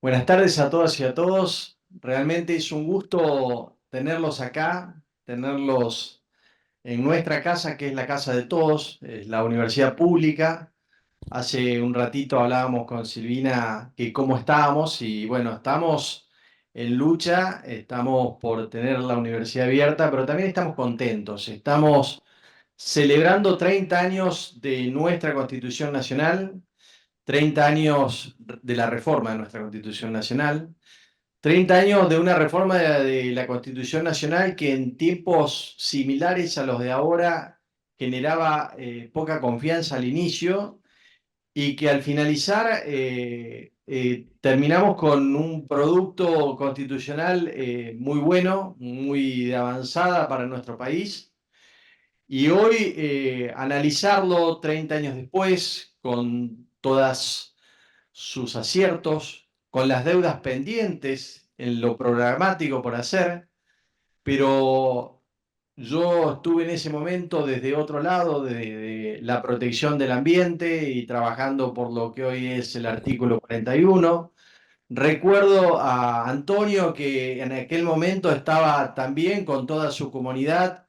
Buenas tardes a todas y a todos. Realmente es un gusto tenerlos acá, tenerlos en nuestra casa, que es la casa de todos, es la universidad pública. Hace un ratito hablábamos con Silvina que cómo estábamos y bueno, estamos en lucha, estamos por tener la universidad abierta, pero también estamos contentos. Estamos celebrando 30 años de nuestra Constitución Nacional, 30 años de la reforma de nuestra Constitución Nacional. 30 años de una reforma de la Constitución Nacional que en tiempos similares a los de ahora generaba poca confianza al inicio y que al finalizar terminamos con un producto constitucional muy bueno, muy de avanzada para nuestro país. Y hoy analizarlo 30 años después, con todas sus aciertos, con las deudas pendientes en lo programático por hacer, pero yo estuve en ese momento desde otro lado, de la protección del ambiente y trabajando por lo que hoy es el artículo 41. Recuerdo a Antonio que en aquel momento estaba también con toda su comunidad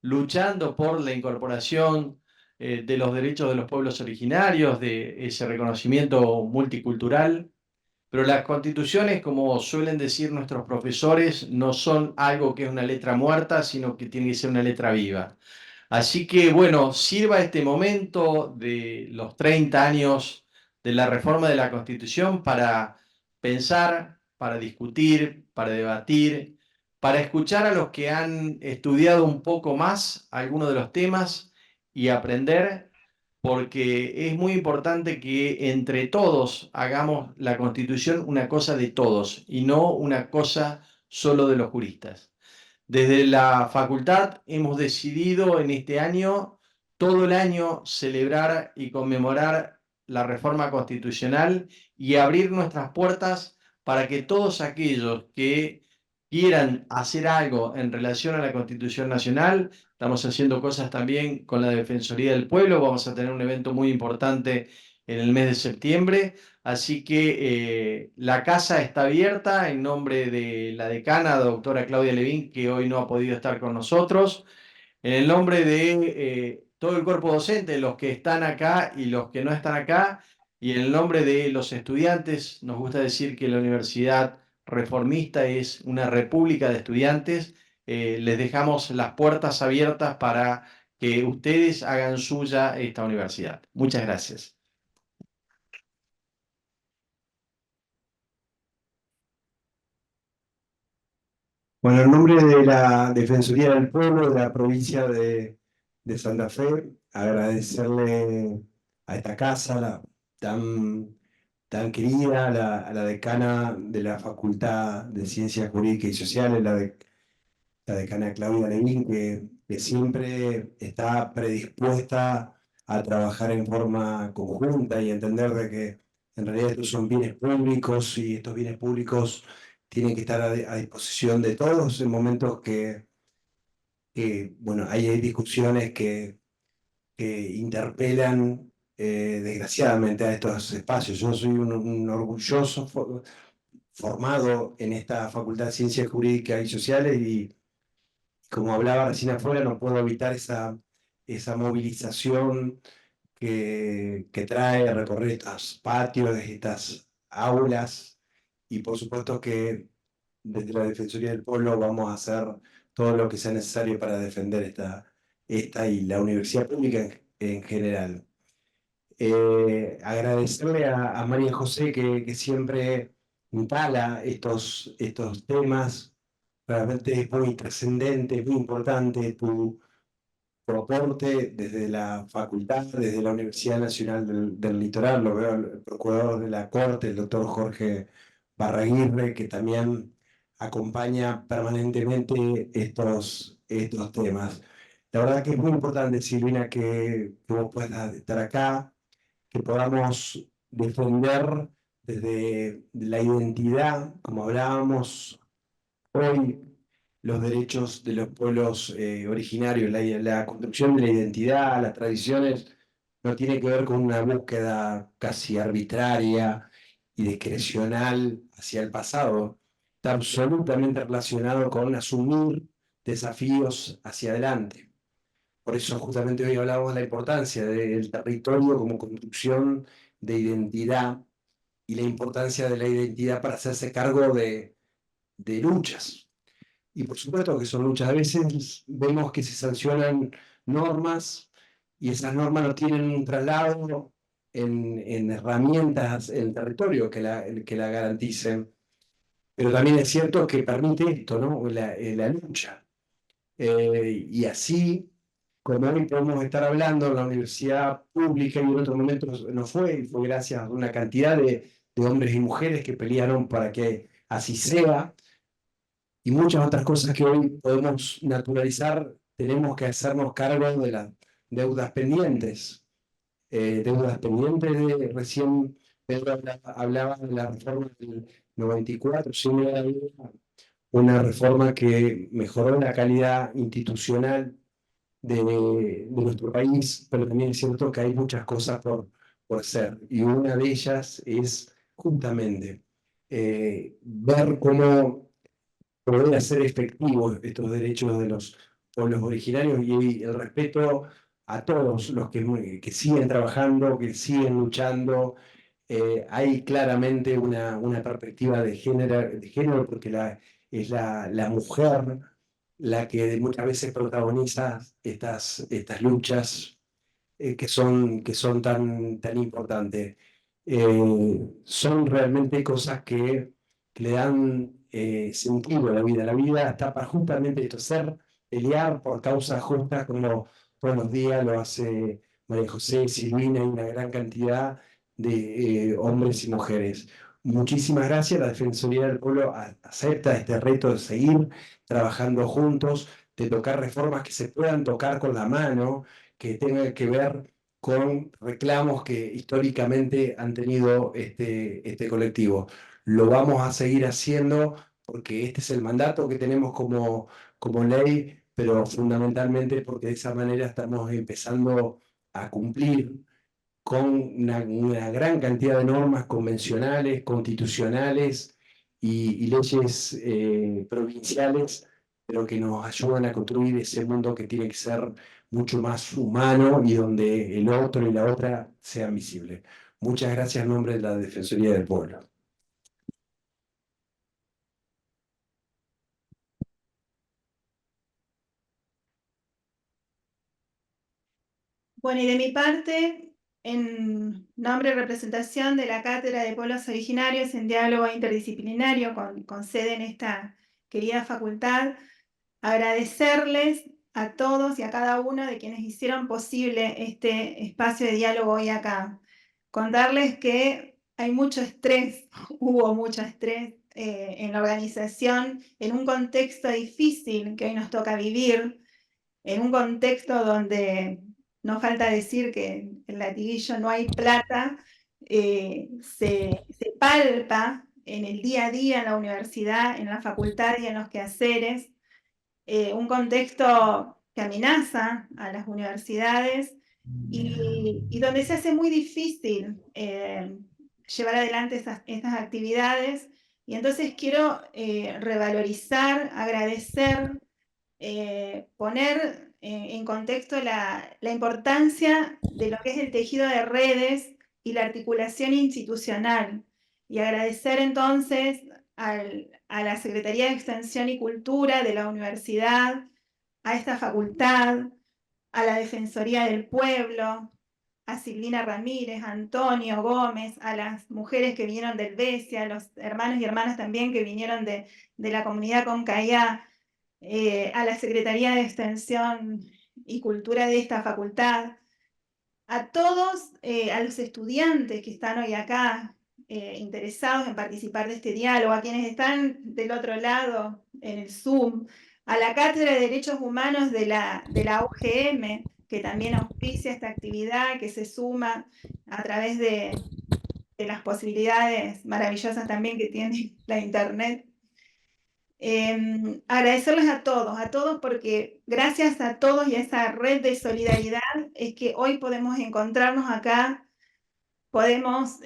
luchando por la incorporación de los derechos de los pueblos originarios, de ese reconocimiento multicultural. Pero las constituciones, como suelen decir nuestros profesores, no son algo que es una letra muerta, sino que tiene que ser una letra viva. Así que, bueno, sirva este momento de los 30 años de la reforma de la Constitución para pensar, para discutir, para debatir, para escuchar a los que han estudiado un poco más algunos de los temas y aprender, porque es muy importante que entre todos hagamos la Constitución una cosa de todos y no una cosa solo de los juristas. Desde la facultad hemos decidido en este año, todo el año, celebrar y conmemorar la reforma constitucional y abrir nuestras puertas para que todos aquellos que quieran hacer algo en relación a la Constitución Nacional, estamos haciendo cosas también con la Defensoría del Pueblo, vamos a tener un evento muy importante en el mes de septiembre. Así que la casa está abierta en nombre de la decana, doctora Claudia Levín, que hoy no ha podido estar con nosotros, en el nombre de todo el cuerpo docente, los que están acá y los que no están acá, y en el nombre de los estudiantes. Nos gusta decir que la Universidad Reformista es una república de estudiantes. Les dejamos las puertas abiertas para que ustedes hagan suya esta universidad. Muchas gracias. Bueno, en nombre de la Defensoría del Pueblo de la provincia de Santa Fe, agradecerle a esta casa tan querida, a la decana de la Facultad de Ciencias Jurídicas y Sociales, la decana Claudia Levín, que siempre está predispuesta a trabajar en forma conjunta y entender de que en realidad estos son bienes públicos y estos bienes públicos tienen que estar a disposición de todos en momentos bueno, hay discusiones que interpelan desgraciadamente a estos espacios. Yo soy un orgulloso formado en esta Facultad de Ciencias Jurídicas y Sociales y como hablaba recién afuera, no puedo evitar esa movilización que trae recorrer estos patios, estas aulas, y por supuesto que desde la Defensoría del Pueblo vamos a hacer todo lo que sea necesario para defender esta y la universidad pública en general. Agradecerle a María José que siempre instala estos temas. Realmente es muy trascendente, es muy importante tu aporte desde la facultad, desde la Universidad Nacional del Litoral. Lo veo el procurador de la Corte, el doctor Jorge Barraguirre, que también acompaña permanentemente estos temas. La verdad que es muy importante, Silvina, que vos puedas estar acá, que podamos defender desde la identidad, como hablábamos hoy, los derechos de los pueblos originarios, la construcción de la identidad, las tradiciones, no tiene que ver con una búsqueda casi arbitraria y discrecional hacia el pasado, está absolutamente relacionado con asumir desafíos hacia adelante. Por eso justamente hoy hablamos de la importancia del territorio como construcción de identidad y la importancia de la identidad para hacerse cargo de luchas. Y por supuesto que son luchas. A veces vemos que se sancionan normas y esas normas no tienen un traslado en herramientas en el territorio que la garanticen. Pero también es cierto que permite esto, ¿no? La lucha. Y así, como hoy podemos estar hablando en la universidad pública y en otros momentos no fue, y fue gracias a una cantidad de hombres y mujeres que pelearon para que así sea, y muchas otras cosas que hoy podemos naturalizar, tenemos que hacernos cargo de las deudas pendientes. Deudas pendientes recién Pedro hablaba de la reforma del 94, sin lugar a duda, una reforma que mejoró la calidad institucional de nuestro país, pero también es cierto que hay muchas cosas por hacer. Y una de ellas es justamente ver cómo poder hacer efectivos estos derechos de los pueblos originarios y el respeto a todos los que siguen trabajando, que siguen luchando. Hay claramente una perspectiva de género porque es la mujer la que muchas veces protagoniza estas luchas que son tan importantes. Son realmente cosas que le dan sentido a la vida. La vida está para justamente esto, pelear por causas justas como todos los días lo hace María José, Silvina y una gran cantidad de hombres y mujeres. Muchísimas gracias. La Defensoría del Pueblo acepta este reto de seguir trabajando juntos, de tocar reformas que se puedan tocar con la mano, que tengan que ver con reclamos que históricamente han tenido este colectivo. Lo vamos a seguir haciendo porque este es el mandato que tenemos como ley, pero fundamentalmente porque de esa manera estamos empezando a cumplir con una gran cantidad de normas convencionales, constitucionales y leyes provinciales, pero que nos ayudan a construir ese mundo que tiene que ser mucho más humano y donde el otro y la otra sean visibles. Muchas gracias en nombre de la Defensoría del Pueblo. Bueno, y de mi parte, en nombre y representación de la Cátedra de Pueblos Originarios en Diálogo Interdisciplinario con sede en esta querida facultad, agradecerles a todos y a cada uno de quienes hicieron posible este espacio de diálogo hoy acá. Contarles que hay mucho estrés, hubo mucho estrés en la organización, en un contexto difícil que hoy nos toca vivir, en un contexto donde no falta decir que el latiguillo no hay plata, se palpa en el día a día en la universidad, en la facultad y en los quehaceres, un contexto que amenaza a las universidades y donde se hace muy difícil llevar adelante estas actividades. Y entonces quiero revalorizar, agradecer, poner en contexto la importancia de lo que es el tejido de redes y la articulación institucional. Y agradecer entonces a la Secretaría de Extensión y Cultura de la universidad, a esta facultad, a la Defensoría del Pueblo, a Silvina Ramírez, a Antonio Gómez, a las mujeres que vinieron del BESIA, a los hermanos y hermanas también que vinieron de la comunidad Concayá, a la Secretaría de Extensión y Cultura de esta facultad, a todos, a los estudiantes que están hoy acá interesados en participar de este diálogo, a quienes están del otro lado en el Zoom, a la Cátedra de Derechos Humanos de la UGM, que también auspicia esta actividad, que se suma a través de las posibilidades maravillosas también que tiene la Internet. Agradecerles a todos, porque gracias a todos y a esa red de solidaridad es que hoy podemos encontrarnos acá, podemos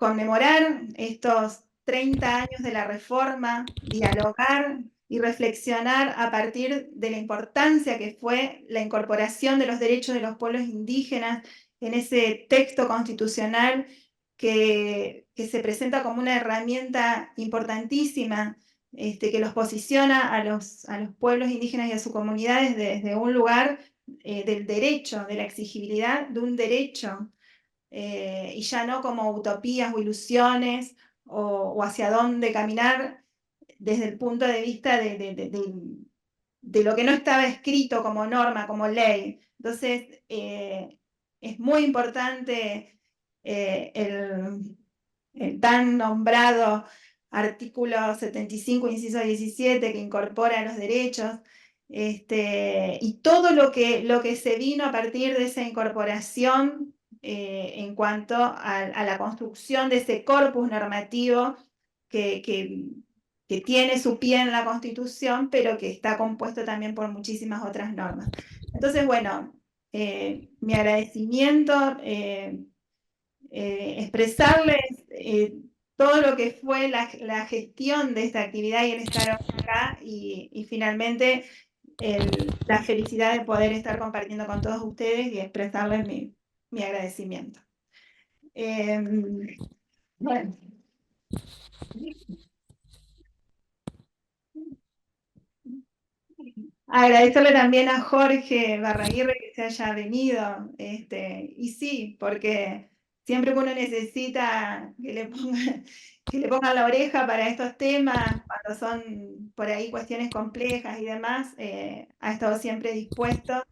conmemorar estos 30 años de la reforma, dialogar y reflexionar a partir de la importancia que fue la incorporación de los derechos de los pueblos indígenas en ese texto constitucional que se presenta como una herramienta importantísima, que los posiciona a los pueblos indígenas y a sus comunidades desde un lugar del derecho, de la exigibilidad de un derecho, y ya no como utopías o ilusiones o hacia dónde caminar desde el punto de vista de lo que no estaba escrito como norma, como ley. Entonces, es muy importante el tan nombrado artículo 75, inciso 17, que incorpora los derechos, y todo lo que se vino a partir de esa incorporación en cuanto a la construcción de ese corpus normativo que tiene su pie en la Constitución, pero que está compuesto también por muchísimas otras normas. Entonces, bueno, mi agradecimiento, expresarles todo lo que fue la gestión de esta actividad y el estar acá, y finalmente la felicidad de poder estar compartiendo con todos ustedes y expresarles mi agradecimiento. Bueno. Agradecerle también a Jorge Barraguirre que se haya venido, y sí, porque siempre que uno necesita que le pongan la oreja para estos temas, cuando son por ahí cuestiones complejas y demás, ha estado siempre dispuesto,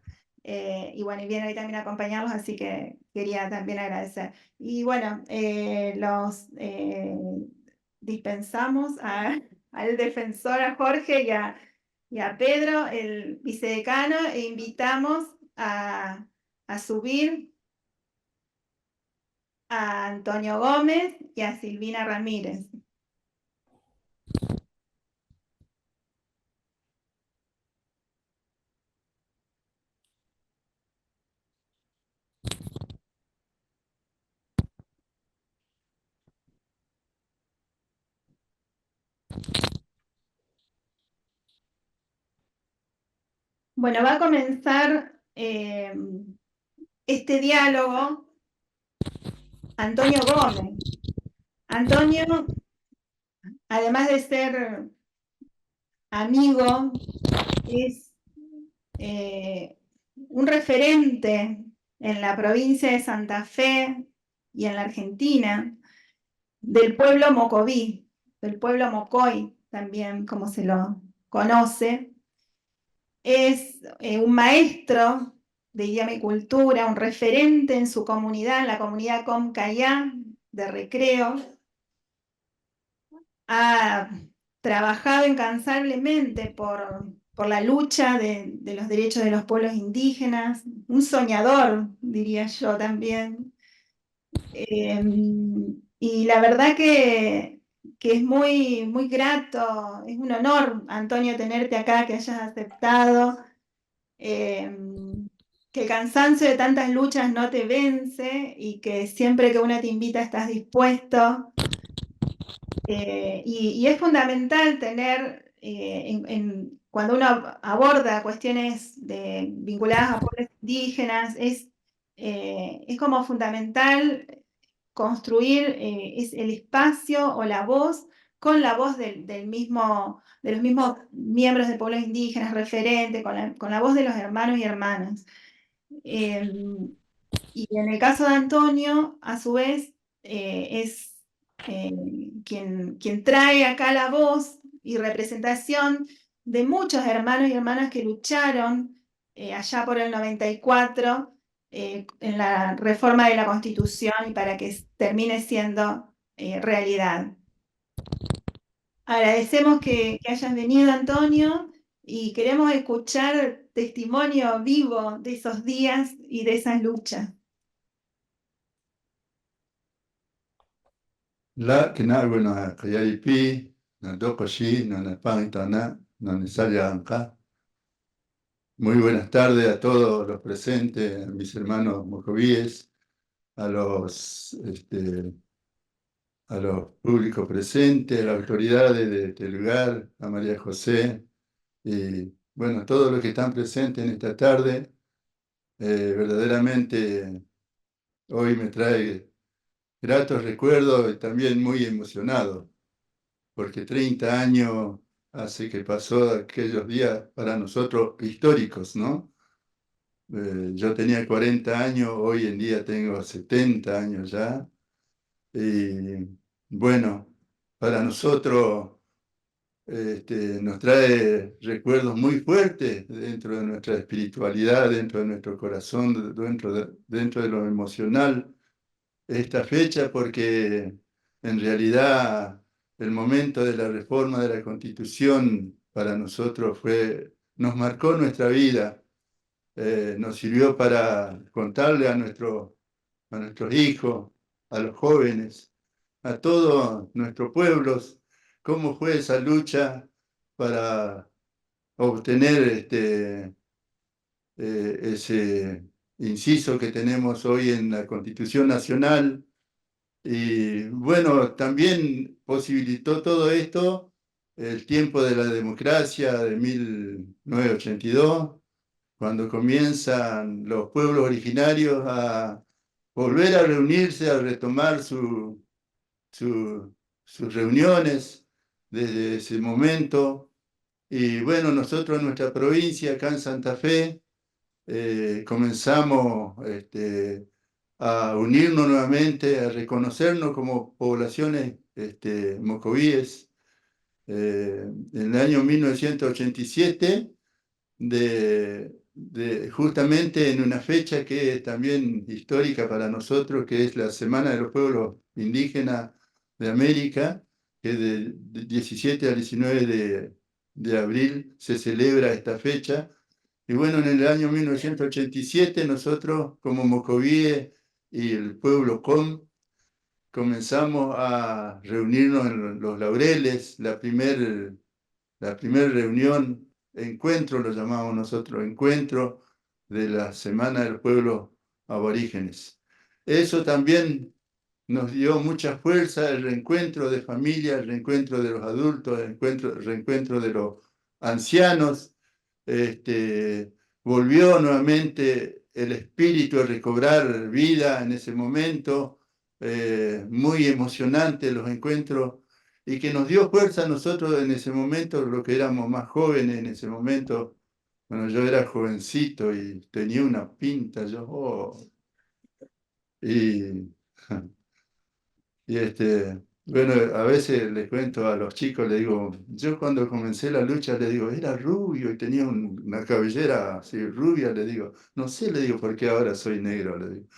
y bueno, y viene hoy también a acompañarlos, así que quería también agradecer. Y bueno, los dispensamos al defensor, a Jorge y a Pedro, el vicedecano, e invitamos a subir a Antonio Gómez y a Silvina Ramírez. Bueno, va a comenzar este diálogo Antonio Gómez. Antonio, además de ser amigo, es un referente en la provincia de Santa Fe y en la Argentina del pueblo mocoví, del pueblo mocoy también, como se lo conoce. Es un maestro de idioma y cultura, un referente en su comunidad, en la comunidad Comcayá de Recreo. Ha trabajado incansablemente por la lucha de los derechos de los pueblos indígenas, un soñador, diría yo también. Y la verdad que es muy, muy grato, es un honor, Antonio, tenerte acá, que hayas aceptado, que el cansancio de tantas luchas no te vence y que siempre que uno te invita estás dispuesto. Y es fundamental tener, cuando uno aborda cuestiones vinculadas a pueblos indígenas, es como fundamental construir el espacio o la voz con la voz de los mismos miembros de pueblos indígenas, referentes, con la voz de los hermanos y hermanas. Y en el caso de Antonio, a su vez, es quien trae acá la voz y representación de muchos hermanos y hermanas que lucharon allá por el 94 en la reforma de la Constitución y para que termine siendo realidad. Agradecemos que hayas venido, Antonio, y queremos escuchar testimonio vivo de esos días y de esas luchas. La kina bueno kayaipi na dokoshi na napangitana na nisayanka. Muy buenas tardes a todos los presentes, a mis hermanos mocovíes, a los a los públicos presentes, a las autoridades de este lugar, a María José y bueno, a todos los que están presentes en esta tarde. Verdaderamente hoy me trae gratos recuerdos y también muy emocionado, porque 30 años hace que pasó aquellos días para nosotros históricos, ¿no? Yo tenía 40 años, hoy en día tengo 70 años ya, y bueno, para nosotros nos trae recuerdos muy fuertes dentro de nuestra espiritualidad, dentro de nuestro corazón, dentro de lo emocional, esta fecha, porque en realidad el momento de la reforma de la Constitución para nosotros nos marcó nuestra vida, nos sirvió para contarle a nuestros hijos, a los jóvenes, a todos nuestros pueblos, cómo fue esa lucha para obtener ese inciso que tenemos hoy en la Constitución Nacional. Y bueno, también posibilitó todo esto el tiempo de la democracia de 1982, cuando comienzan los pueblos originarios a volver a reunirse, a retomar sus reuniones desde ese momento. Y bueno, nosotros en nuestra provincia, acá en Santa Fe, comenzamos a unirnos nuevamente, a reconocernos como poblaciones mocovíes. En el año 1987, justamente en una fecha que es también histórica para nosotros, que es la Semana de los Pueblos Indígenas de América, que del 17 al 19 de abril se celebra esta fecha. Y bueno, en el año 1987 nosotros como Mocovíes y el pueblo Com comenzamos a reunirnos en Los Laureles, la primer reunión, encuentro, lo llamamos nosotros, encuentro de la Semana del Pueblo Aborígenes. Eso también nos dio mucha fuerza, el reencuentro de familia, el reencuentro de los adultos, el reencuentro de los ancianos. Volvió nuevamente el espíritu a recobrar vida en ese momento, muy emocionante los encuentros, y que nos dio fuerza a nosotros en ese momento, los que éramos más jóvenes en ese momento. Bueno, yo era jovencito y tenía una pinta, y, y bueno, a veces les cuento a los chicos, les digo, yo cuando comencé la lucha, les digo, era rubio y tenía una cabellera así rubia, les digo, no sé, les digo, por qué ahora soy negro, les digo,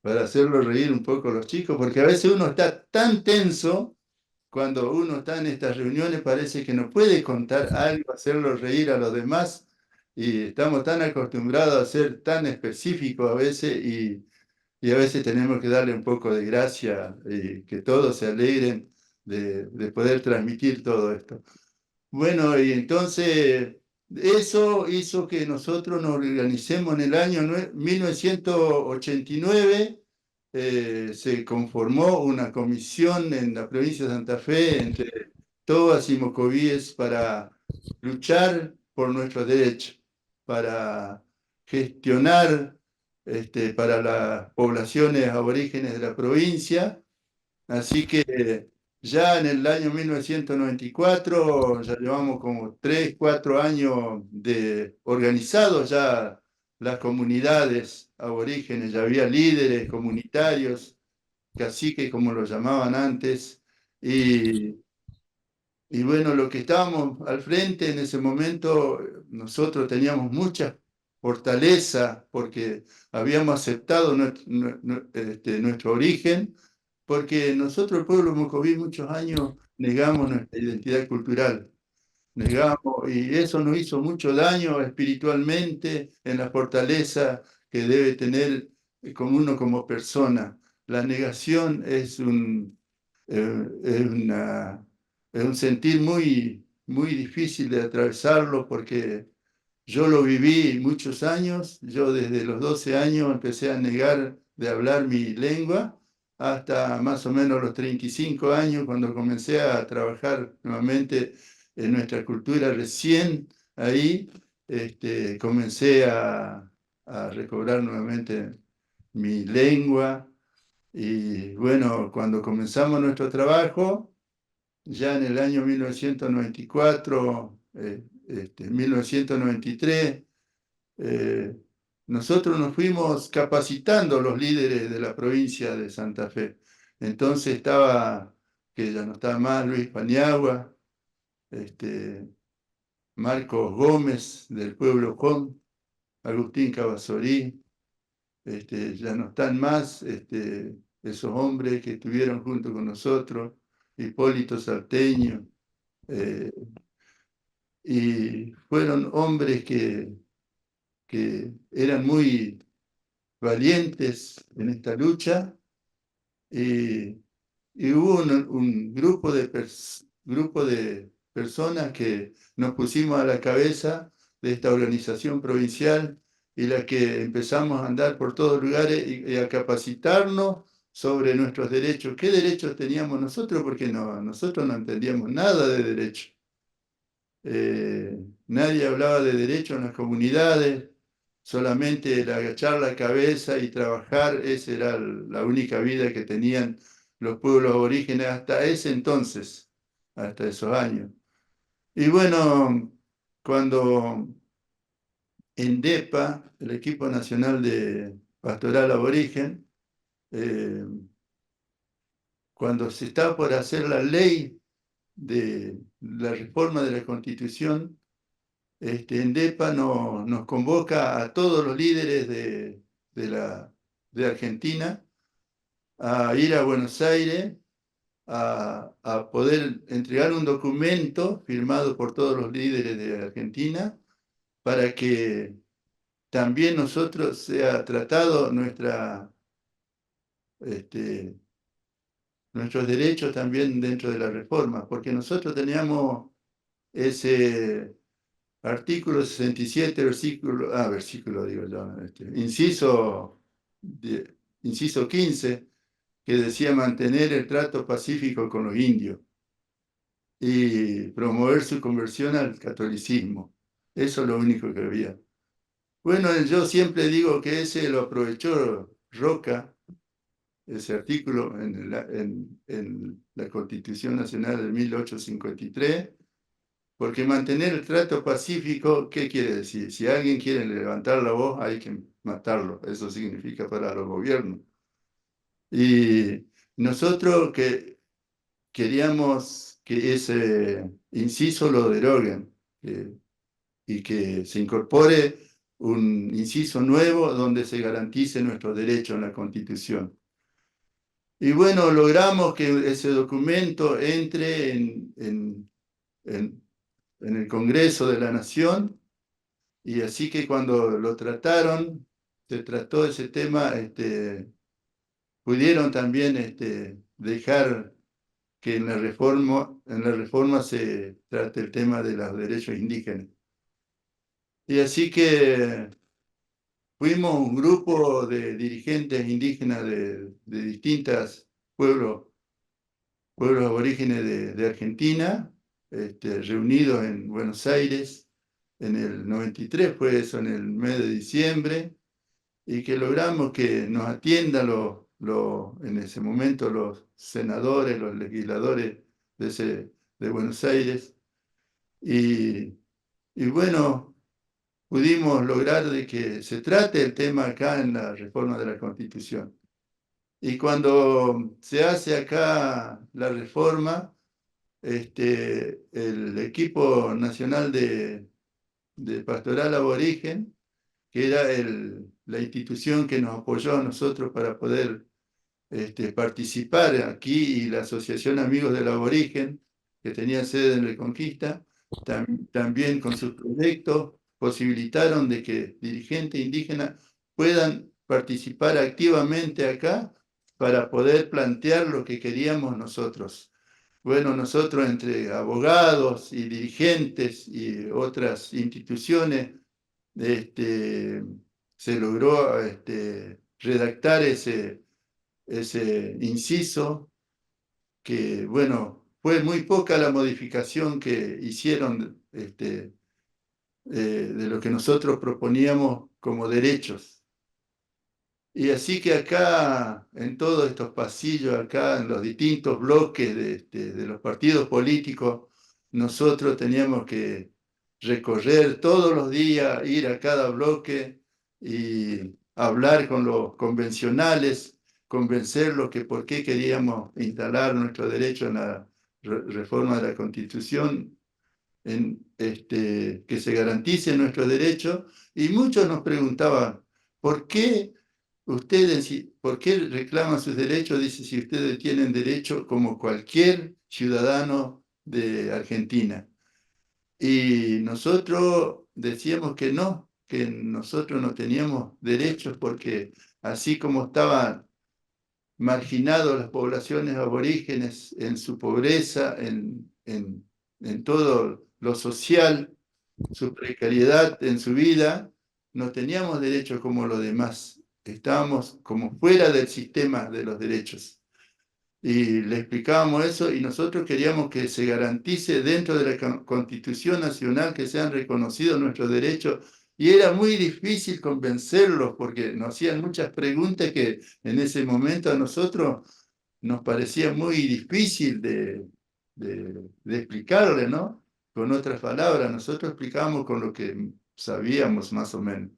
para hacerlo reír un poco a los chicos, porque a veces uno está tan tenso, cuando uno está en estas reuniones parece que no puede contar algo, hacerlo reír a los demás, y estamos tan acostumbrados a ser tan específicos a veces, y a veces tenemos que darle un poco de gracia y que todos se alegren de poder transmitir todo esto. Bueno, y entonces eso hizo que nosotros nos organicemos en el año 1989. Se conformó una comisión en la provincia de Santa Fe entre todas y mocovíes para luchar por nuestros derechos, para gestionar para las poblaciones aborígenes de la provincia. Así que ya en el año 1994, ya llevamos como 3, 4 años de organizados ya las comunidades aborígenes, ya había líderes comunitarios, caciques como los llamaban antes, y, y bueno, lo que estábamos al frente en ese momento, nosotros teníamos mucha fortaleza porque habíamos aceptado nuestro origen, porque nosotros, el pueblo mocoví, muchos años negamos nuestra identidad cultural, negamos, y eso nos hizo mucho daño espiritualmente en la fortaleza que debe tener como uno como persona. La negación es un sentir muy, muy difícil de atravesarlo porque yo lo viví muchos años. Yo desde los 12 años empecé a negar de hablar mi lengua hasta más o menos los 35 años, cuando comencé a trabajar nuevamente en nuestra cultura. Recién ahí comencé a recobrar nuevamente mi lengua. Y bueno, cuando comenzamos nuestro trabajo, ya en el año 1994, 1993, nosotros nos fuimos capacitando los líderes de la provincia de Santa Fe. Entonces estaba, que ya no está más, Luis Paniagua, Marcos Gómez del pueblo Con, Agustín Cavazorí, ya no están más esos hombres que estuvieron junto con nosotros, Hipólito Salteño, eh, y fueron hombres que eran muy valientes en esta lucha, y, y hubo un grupo de personas que nos pusimos a la cabeza de esta organización provincial, y la que empezamos a andar por todos lugares y a capacitarnos sobre nuestros derechos. ¿Qué derechos teníamos nosotros? Porque nosotros no entendíamos nada de derecho. Nadie hablaba de derecho en las comunidades, solamente el agachar la cabeza y trabajar. Esa era la única vida que tenían los pueblos aborígenes hasta ese entonces, hasta esos años. Y bueno, cuando en DEPA, el Equipo Nacional de Pastoral Aborigen, eh, cuando se estaba por hacer la ley de la reforma de la Constitución, en DEPA nos convoca a todos los líderes de Argentina a ir a Buenos Aires a poder entregar un documento firmado por todos los líderes de Argentina, para que también nosotros sea tratado nuestros derechos también dentro de la reforma, porque nosotros teníamos ese artículo 67, versículo digo yo, inciso 15, que decía mantener el trato pacífico con los indios y promover su conversión al catolicismo. Eso es lo único que había. Bueno, yo siempre digo que ese lo aprovechó Roca, ese artículo en la Constitución Nacional de 1853, porque mantener el trato pacífico, ¿qué quiere decir? Si alguien quiere levantar la voz, hay que matarlo. Eso significa para los gobiernos. Y nosotros que queríamos que ese inciso lo deroguen, y que se incorpore un inciso nuevo donde se garantice nuestro derecho en la Constitución. Y bueno, logramos que ese documento entre en el Congreso de la Nación, y así que cuando lo trataron, se trató ese tema, pudieron también dejar que en la reforma se trate el tema de los derechos indígenas. Y así que fuimos un grupo de dirigentes indígenas de distintos pueblos aborígenes de Argentina, reunidos en Buenos Aires en el 93, fue eso, en el mes de diciembre, y que logramos que nos atiendan en ese momento los senadores, los legisladores de Buenos Aires, y bueno, pudimos lograr de que se trate el tema acá en la reforma de la Constitución. Y cuando se hace acá la reforma, el equipo nacional de pastoral aborigen, que era la institución que nos apoyó a nosotros para poder participar aquí, y la Asociación Amigos del Aborigen, que tenía sede en Reconquista, también con sus proyectos posibilitaron de que dirigentes indígenas puedan participar activamente acá para poder plantear lo que queríamos nosotros. Bueno, nosotros entre abogados y dirigentes y otras instituciones, se logró redactar ese inciso, que bueno, fue muy poca la modificación que hicieron de lo que nosotros proponíamos como derechos. Y así que acá, en todos estos pasillos, acá en los distintos bloques de los partidos políticos, nosotros teníamos que recorrer todos los días, ir a cada bloque y hablar con los convencionales, convencerlos que por qué queríamos instalar nuestro derecho en la reforma de la Constitución, que se garantice nuestro derecho. Y muchos nos preguntaban, ¿por qué por qué reclaman sus derechos? Dice, si ustedes tienen derecho como cualquier ciudadano de Argentina. Y nosotros decíamos que nosotros no teníamos derechos porque así como estaban marginados las poblaciones aborígenes en su pobreza, en todo lo social, su precariedad en su vida, no teníamos derechos como los demás. Estábamos como fuera del sistema de los derechos. Y le explicábamos eso y nosotros queríamos que se garantice dentro de la Constitución Nacional que sean reconocidos nuestros derechos. Y era muy difícil convencerlos porque nos hacían muchas preguntas que en ese momento a nosotros nos parecía muy difícil de explicarle, ¿no? Con otras palabras, nosotros explicábamos con lo que sabíamos más o menos.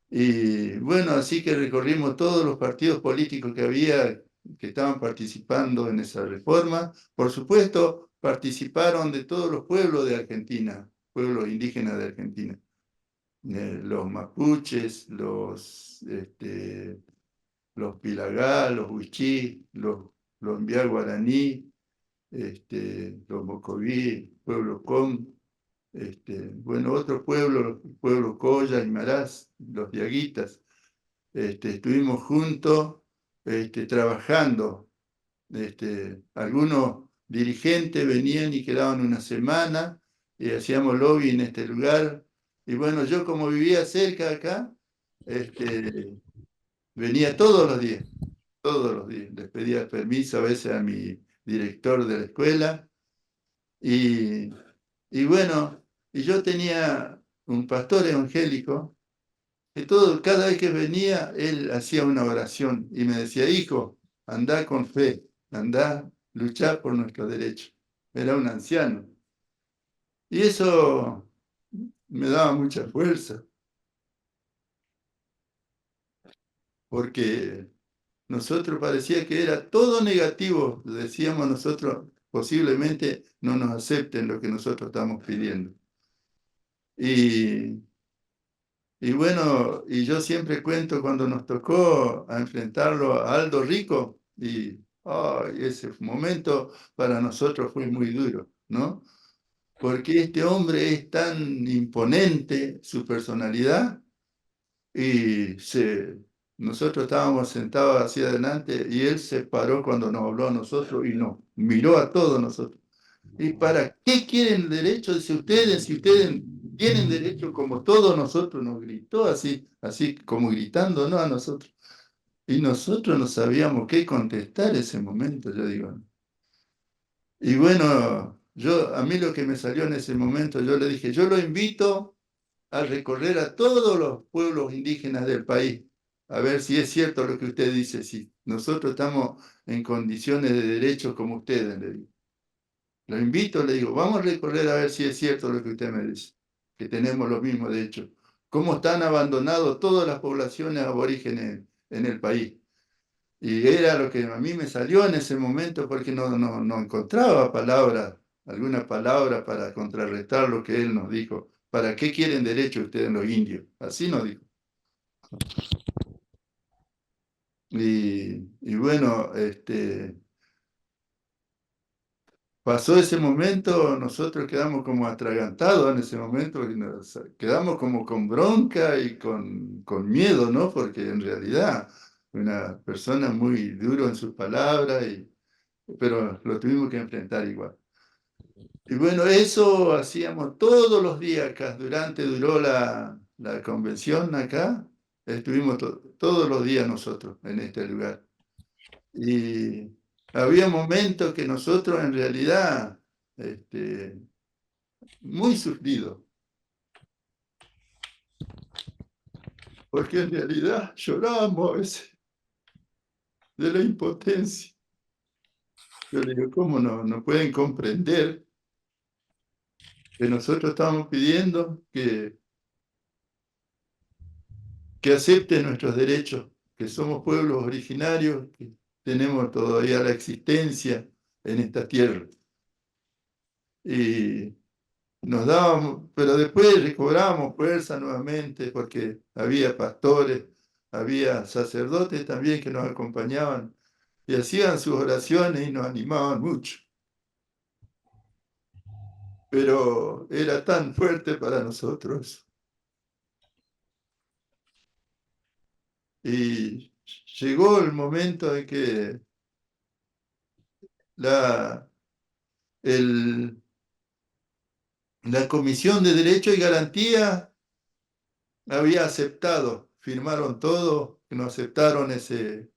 Y bueno, así que recorrimos todos los partidos políticos que había, que estaban participando en esa reforma. Por supuesto, participaron de todos los pueblos de Argentina, pueblos indígenas de Argentina. Los mapuches, los pilagá, los huichí, los mbiá guaraní, los mocoví, pueblo com, bueno, otros pueblos, el pueblo Coya, Aymarás, los diaguitas, estuvimos juntos trabajando. Algunos dirigentes venían y quedaban una semana y hacíamos lobby en este lugar. Y bueno, yo como vivía cerca acá, venía todos los días. Les pedía permiso a veces a mi director de la escuela. Y, y bueno, y yo tenía un pastor evangélico que cada vez que venía, él hacía una oración y me decía, hijo, andá con fe, andá, luchar por nuestros derechos. Era un anciano. Y eso me daba mucha fuerza, porque nosotros parecía que era todo negativo, decíamos nosotros, posiblemente no nos acepten lo que nosotros estamos pidiendo. Y bueno, y yo siempre cuento cuando nos tocó a enfrentarlo a Aldo Rico, y ese momento para nosotros fue muy duro, ¿no? Porque este hombre es tan imponente, su personalidad, y nosotros estábamos sentados hacia adelante y él se paró cuando nos habló a nosotros y nos miró a todos nosotros. ¿Y para qué quieren derecho? Dice, si ustedes tienen derecho como todos nosotros, nos gritó así como gritando, ¿no? A nosotros. Y nosotros no sabíamos qué contestar ese momento, yo digo. Y bueno, a mí lo que me salió en ese momento, yo le dije, yo lo invito a recorrer a todos los pueblos indígenas del país, a ver si es cierto lo que usted dice, si nosotros estamos en condiciones de derechos como ustedes, le digo. Lo invito, le digo, vamos a recorrer a ver si es cierto lo que usted me dice, que tenemos los mismos derechos. Cómo están abandonados todas las poblaciones aborígenes en el país. Y era lo que a mí me salió en ese momento porque no encontraba alguna palabra para contrarrestar lo que él nos dijo. ¿Para qué quieren derecho ustedes los indios? Así nos dijo. Y bueno, pasó ese momento, nosotros quedamos como atragantados en ese momento, y quedamos como con bronca y con miedo, ¿no? Porque en realidad una persona muy duro en sus palabras, pero lo tuvimos que enfrentar igual. Y bueno, eso hacíamos todos los días acá, duró la convención acá, estuvimos todos los días nosotros en este lugar. Y había momentos que nosotros en realidad, muy sufridos, porque en realidad llorábamos a veces de la impotencia. Yo le digo, ¿cómo no pueden comprender que nosotros estamos pidiendo que acepten nuestros derechos, que somos pueblos originarios, que tenemos todavía la existencia en esta tierra? Y nos dábamos, pero después recobrábamos fuerza nuevamente porque había pastores, había sacerdotes también que nos acompañaban y hacían sus oraciones y nos animaban mucho. Pero era tan fuerte para nosotros. Y llegó el momento en que la, la Comisión de Derecho y Garantía había aceptado, firmaron todo, que nos aceptaron ese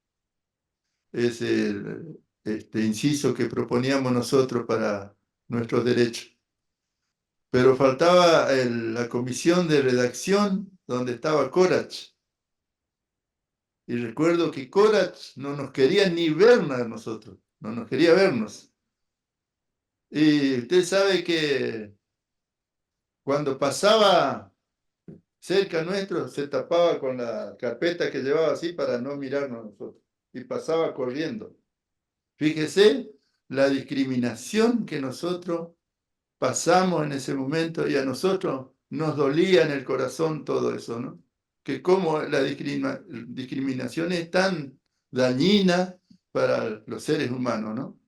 inciso que proponíamos nosotros para nuestros derechos. Pero faltaba la comisión de redacción donde estaba Corach. Y recuerdo que Corach no nos quería ni vernos a nosotros, no nos quería vernos. Y usted sabe que cuando pasaba cerca nuestro, se tapaba con la carpeta que llevaba así para no mirarnos a nosotros. Y pasaba corriendo. Fíjese la discriminación que nosotros pasamos en ese momento y a nosotros nos dolía en el corazón todo eso, ¿no? Que cómo la discriminación es tan dañina para los seres humanos, ¿no?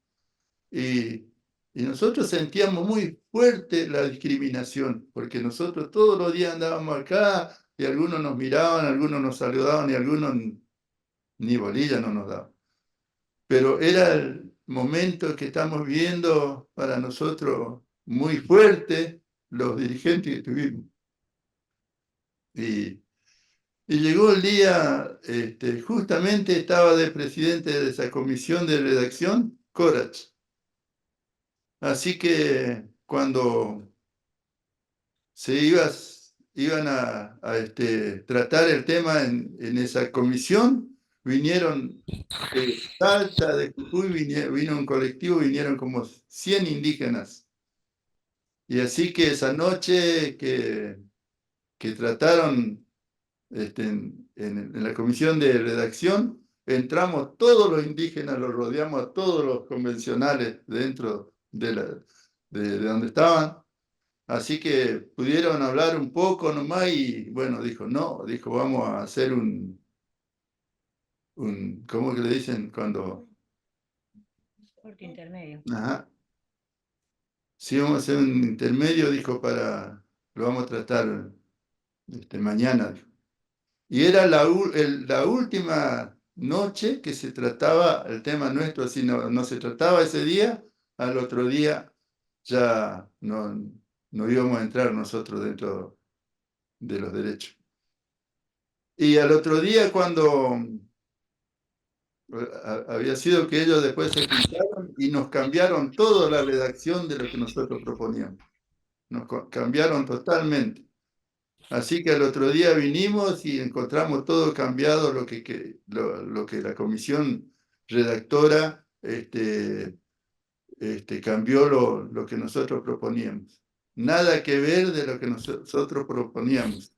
Y nosotros sentíamos muy fuerte la discriminación, porque nosotros todos los días andábamos acá y algunos nos miraban, algunos nos saludaban y algunos ni bolilla no nos daban. Pero era el momento que estamos viviendo para nosotros muy fuerte, los dirigentes que tuvimos. Y llegó el día, justamente estaba de presidente de esa comisión de redacción, Corach. Así que cuando iban a tratar el tema en esa comisión, vinieron de Salta, de Jujuy, vino un colectivo, vinieron como 100 indígenas. Y así que esa noche que trataron en la comisión de redacción, entramos todos los indígenas, los rodeamos a todos los convencionales dentro de donde estaban. Así que pudieron hablar un poco nomás y bueno, dijo, vamos a hacer ¿cómo que le dicen cuando? Corte intermedio. Ajá. Sí, vamos a hacer un intermedio, dijo, lo vamos a tratar mañana. Dijo. Y era la última noche que se trataba el tema nuestro, si no se trataba ese día, al otro día ya no íbamos a entrar nosotros dentro de los derechos. Y al otro día cuando había sido que ellos después se juntaron y nos cambiaron toda la redacción de lo que nosotros proponíamos. Nos cambiaron totalmente. Así que al otro día vinimos y encontramos todo cambiado, lo que la comisión redactora cambió lo que nosotros proponíamos. Nada que ver de lo que nosotros proponíamos.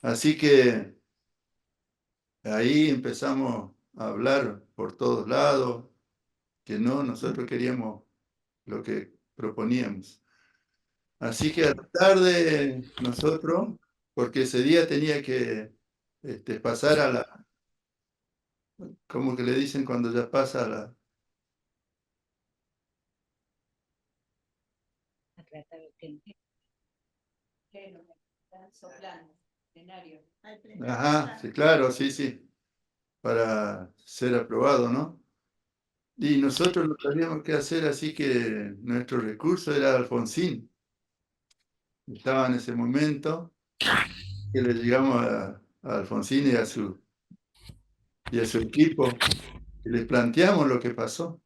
Así que ahí empezamos a hablar por todos lados, que no, nosotros queríamos lo que proponíamos. Así que a la tarde nosotros, porque ese día tenía que pasar a ¿cómo que le dicen cuando ya pasa a la? A tratar el tema. Ajá, sí, claro, sí, para ser aprobado, ¿no? Y nosotros lo teníamos que hacer, así que nuestro recurso era Alfonsín. Estaba en ese momento que le llegamos a Alfonsín y a su equipo, y les planteamos lo que pasó.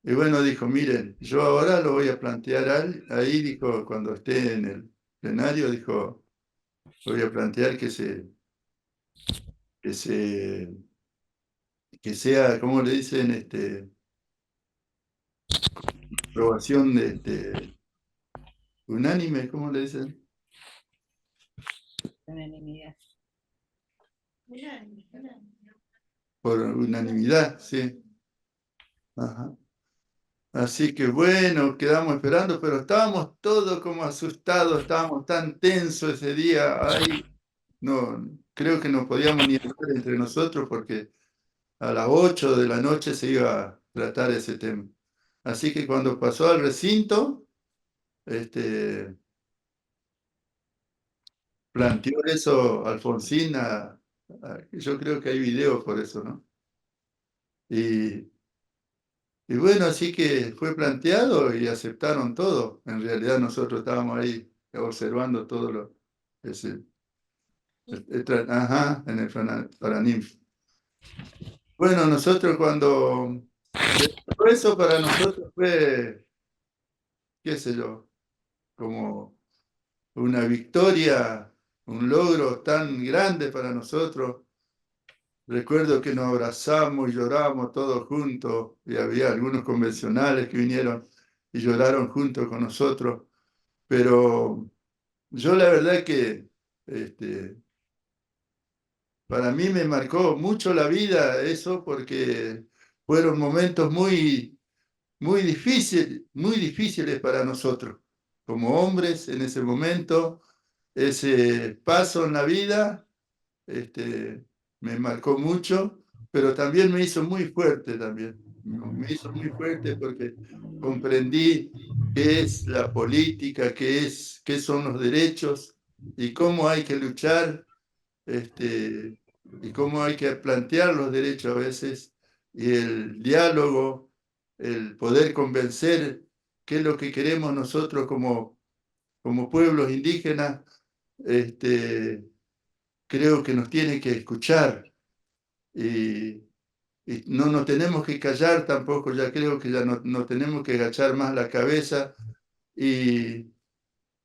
Y bueno, dijo, miren, yo ahora lo voy a plantear ahí, dijo, cuando esté en el plenario, dijo, voy a plantear que se, que sea, ¿cómo le dicen? Aprobación unánime, ¿cómo le dicen? Unanimidad. Por unanimidad, sí. Ajá. Así que bueno, quedamos esperando, pero estábamos todos como asustados, estábamos tan tensos ese día. Ay, no, creo que no podíamos ni hablar entre nosotros porque a las 8 de la noche se iba a tratar ese tema. Así que cuando pasó al recinto, planteó eso Alfonsín, yo creo que hay videos por eso, ¿no? Y, y bueno, así que fue planteado y aceptaron todo. En realidad nosotros estábamos ahí observando todo ese, ajá, en el Paraninfo. Bueno, nosotros cuando eso para nosotros fue, qué sé yo, como una victoria, un logro tan grande para nosotros. Recuerdo que nos abrazamos y lloramos todos juntos, y había algunos convencionales que vinieron y lloraron junto con nosotros, pero yo la verdad que para mí me marcó mucho la vida eso porque fueron momentos muy difíciles para nosotros, como hombres en ese momento, ese paso en la vida me marcó mucho, pero también me hizo muy fuerte también. Me hizo muy fuerte porque comprendí qué es la política, qué son los derechos y cómo hay que luchar, y cómo hay que plantear los derechos a veces, y el diálogo, el poder convencer qué es lo que queremos nosotros como pueblos indígenas, creo que nos tiene que escuchar y, y no nos tenemos que callar tampoco, ya creo que ya no tenemos que agachar más la cabeza. Y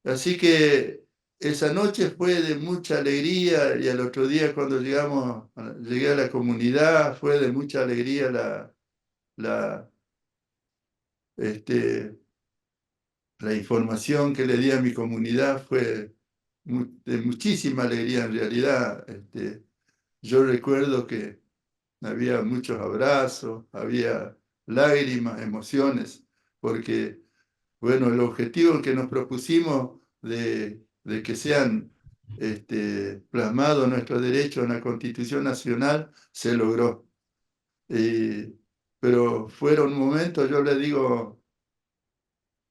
así que esa noche fue de mucha alegría y al otro día cuando llegué a la comunidad fue de mucha alegría la, este, la información que le di a mi comunidad fue de muchísima alegría en realidad. Yo recuerdo que había muchos abrazos, había lágrimas, emociones, porque, bueno, el objetivo que nos propusimos de que sean plasmados nuestros derechos en la Constitución Nacional se logró. Pero fueron momentos, yo le digo,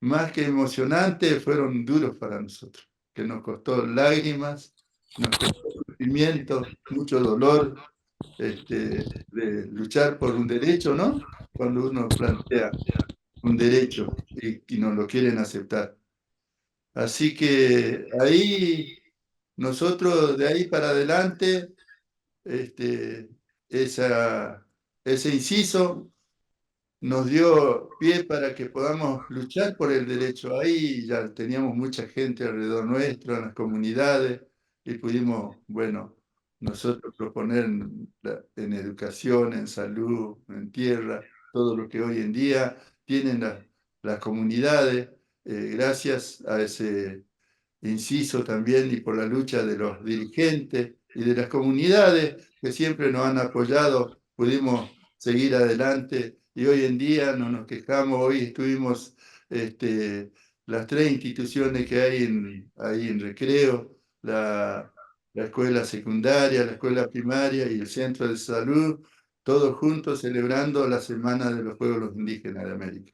más que emocionantes, fueron duros para nosotros, que nos costó lágrimas, nos costó sufrimiento, mucho dolor, de luchar por un derecho, ¿no? Cuando uno plantea un derecho y no lo quieren aceptar. Así que ahí, nosotros de ahí para adelante, este, ese inciso nos dio pie para que podamos luchar por el derecho. Ahí ya teníamos mucha gente alrededor nuestro, en las comunidades, y pudimos, bueno, nosotros proponer en educación, en salud, en tierra, todo lo que hoy en día tienen las comunidades, gracias a ese inciso también y por la lucha de los dirigentes y de las comunidades que siempre nos han apoyado, pudimos seguir adelante y hoy en día no nos quejamos. Hoy estuvimos las tres instituciones que hay ahí en Recreo, la escuela secundaria, la escuela primaria y el centro de salud, todos juntos celebrando la Semana de los Pueblos Indígenas de América.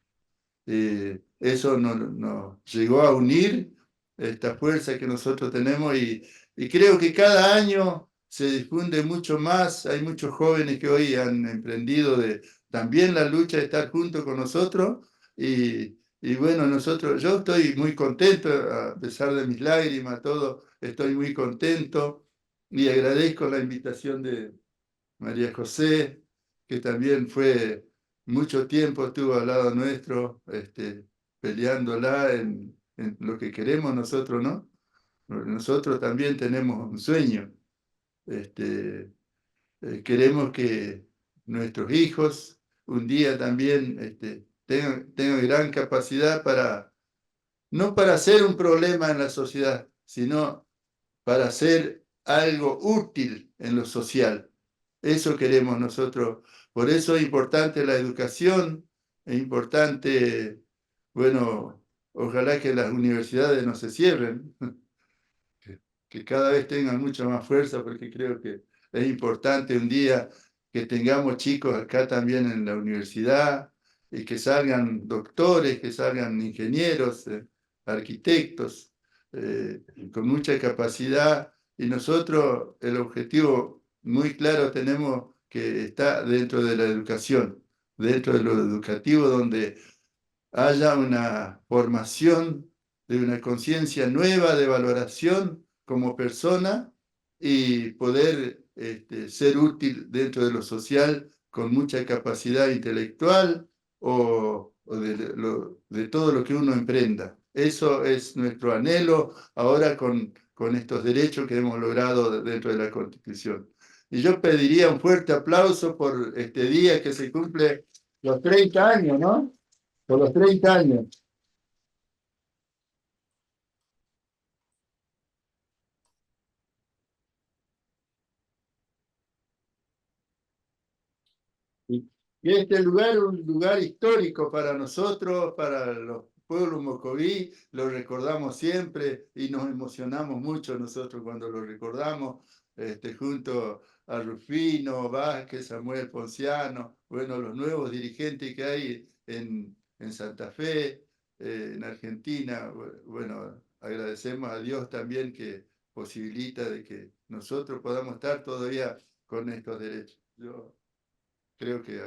Eso nos llegó a unir esta fuerza que nosotros tenemos y creo que cada año se difunde mucho más. Hay muchos jóvenes que hoy han emprendido también la lucha de estar junto con nosotros y bueno, yo estoy muy contento, a pesar de mis lágrimas, todo, estoy muy contento y agradezco la invitación de María José, que también fue mucho tiempo, estuvo al lado nuestro, peleándola en lo que queremos nosotros, ¿no? Nosotros también tenemos un sueño. Queremos que nuestros hijos un día también tengan gran capacidad para, no para ser un problema en la sociedad, sino para ser algo útil en lo social. Eso queremos nosotros. Por eso es importante la educación, es importante, bueno, ojalá que las universidades no se cierren, que cada vez tengan mucha más fuerza, porque creo que es importante un día que tengamos chicos acá también en la universidad y que salgan doctores, que salgan ingenieros, arquitectos, con mucha capacidad. Y nosotros el objetivo muy claro tenemos que está dentro de la educación, dentro de lo educativo, donde haya una formación de una conciencia nueva de valoración como persona y poder ser útil dentro de lo social con mucha capacidad intelectual o de todo lo que uno emprenda. Eso es nuestro anhelo ahora con estos derechos que hemos logrado dentro de la Constitución. Y yo pediría un fuerte aplauso por este día que se cumple los 30 años, ¿no? Por los 30 años. Y este lugar es un lugar histórico para nosotros, para los pueblos mocoví, lo recordamos siempre y nos emocionamos mucho nosotros cuando lo recordamos, junto a Rufino, Vázquez, Samuel Ponciano, bueno, los nuevos dirigentes que hay en Santa Fe, en Argentina. Bueno, agradecemos a Dios también que posibilita de que nosotros podamos estar todavía con estos derechos. Yo creo que,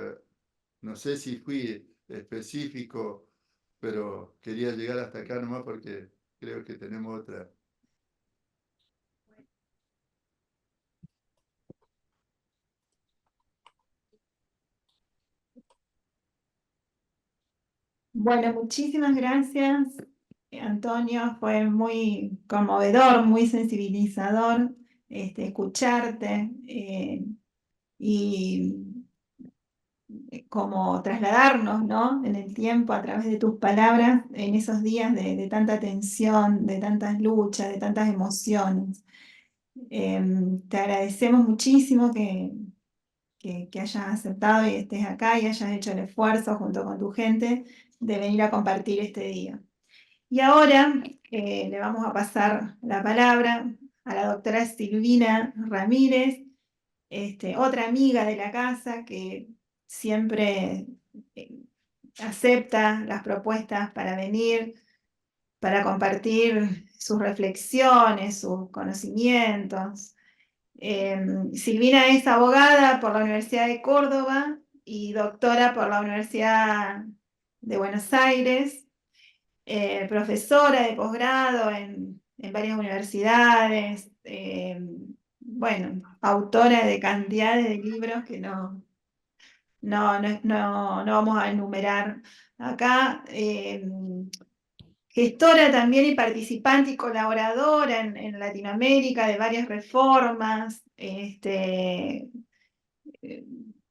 no sé si fui específico, pero quería llegar hasta acá nomás porque creo que tenemos otra. Bueno, muchísimas gracias, Antonio. Fue muy conmovedor, muy sensibilizador escucharte y como trasladarnos, ¿no? En el tiempo a través de tus palabras en esos días de tanta tensión, de tantas luchas, de tantas emociones. Te agradecemos muchísimo que hayas aceptado y estés acá y hayas hecho el esfuerzo junto con tu gente de venir a compartir este día. Y ahora le vamos a pasar la palabra a la doctora Silvina Ramírez, otra amiga de la casa que siempre acepta las propuestas para venir, para compartir sus reflexiones, sus conocimientos. Silvina es abogada por la Universidad de Córdoba y doctora por la Universidad de Buenos Aires, profesora de posgrado en varias universidades, bueno, autora de cantidades de libros que no vamos a enumerar acá. Gestora también y participante y colaboradora en Latinoamérica de varias reformas,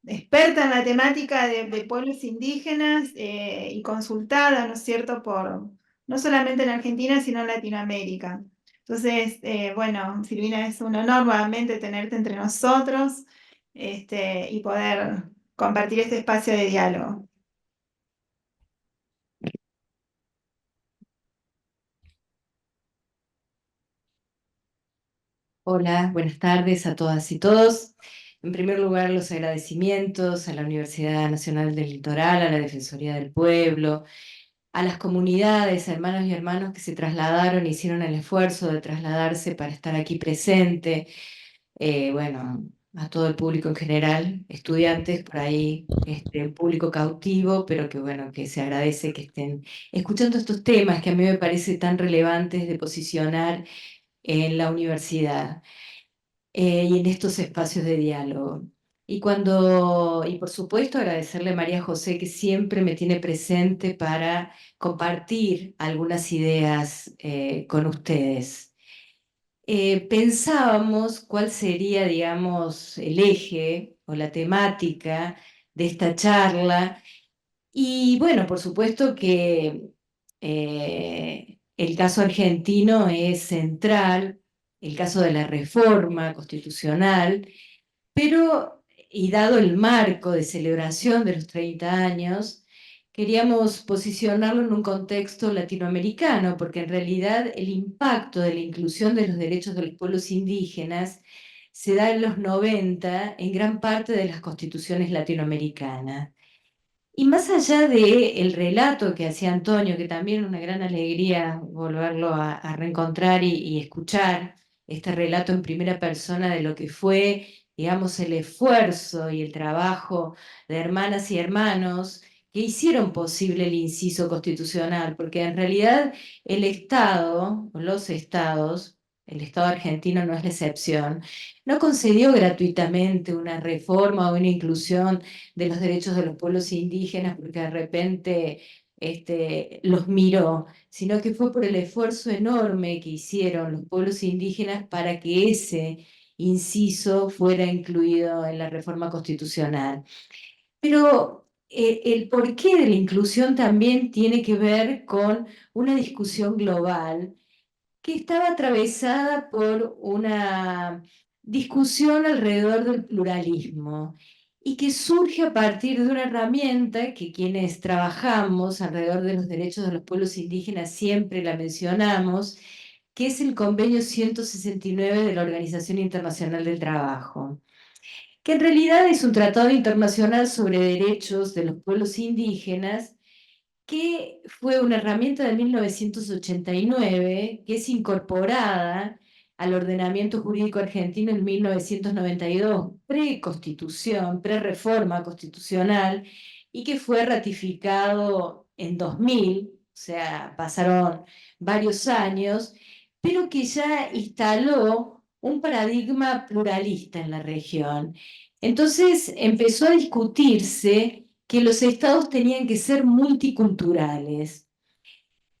experta en la temática de pueblos indígenas y consultada, ¿no es cierto?, no solamente en Argentina, sino en Latinoamérica. Entonces, bueno, Silvina, es un honor nuevamente tenerte entre nosotros y poder compartir este espacio de diálogo. Hola, buenas tardes a todas y todos. En primer lugar, los agradecimientos a la Universidad Nacional del Litoral, a la Defensoría del Pueblo, a las comunidades, a hermanos y hermanos que se trasladaron, hicieron el esfuerzo de trasladarse para estar aquí presente. Bueno, a todo el público en general, estudiantes por ahí, un público cautivo, pero que bueno, que se agradece que estén escuchando estos temas que a mí me parece tan relevantes de posicionar en la universidad y en estos espacios de diálogo. Y por supuesto agradecerle a María José que siempre me tiene presente para compartir algunas ideas con ustedes. Pensábamos cuál sería, digamos, el eje o la temática de esta charla. Y bueno, por supuesto que el caso argentino es central, el caso de la reforma constitucional, pero, y dado el marco de celebración de los 30 años, queríamos posicionarlo en un contexto latinoamericano, porque en realidad el impacto de la inclusión de los derechos de los pueblos indígenas se da en los 90 en gran parte de las constituciones latinoamericanas. Y más allá del relato que hacía Antonio, que también una gran alegría volverlo a reencontrar y escuchar este relato en primera persona de lo que fue, digamos, el esfuerzo y el trabajo de hermanas y hermanos que hicieron posible el inciso constitucional, porque en realidad el Estado, o los estados, el Estado argentino no es la excepción, no concedió gratuitamente una reforma o una inclusión de los derechos de los pueblos indígenas porque de repente los miró, sino que fue por el esfuerzo enorme que hicieron los pueblos indígenas para que ese inciso fuera incluido en la reforma constitucional. Pero el porqué de la inclusión también tiene que ver con una discusión global que estaba atravesada por una discusión alrededor del pluralismo y que surge a partir de una herramienta que quienes trabajamos alrededor de los derechos de los pueblos indígenas siempre la mencionamos, que es el Convenio 169 de la Organización Internacional del Trabajo, que en realidad es un tratado internacional sobre derechos de los pueblos indígenas que fue una herramienta de 1989 que es incorporada al ordenamiento jurídico argentino en 1992, pre-constitución, pre-reforma constitucional, y que fue ratificado en 2000, o sea, pasaron varios años, pero que ya instaló un paradigma pluralista en la región. Entonces empezó a discutirse que los estados tenían que ser multiculturales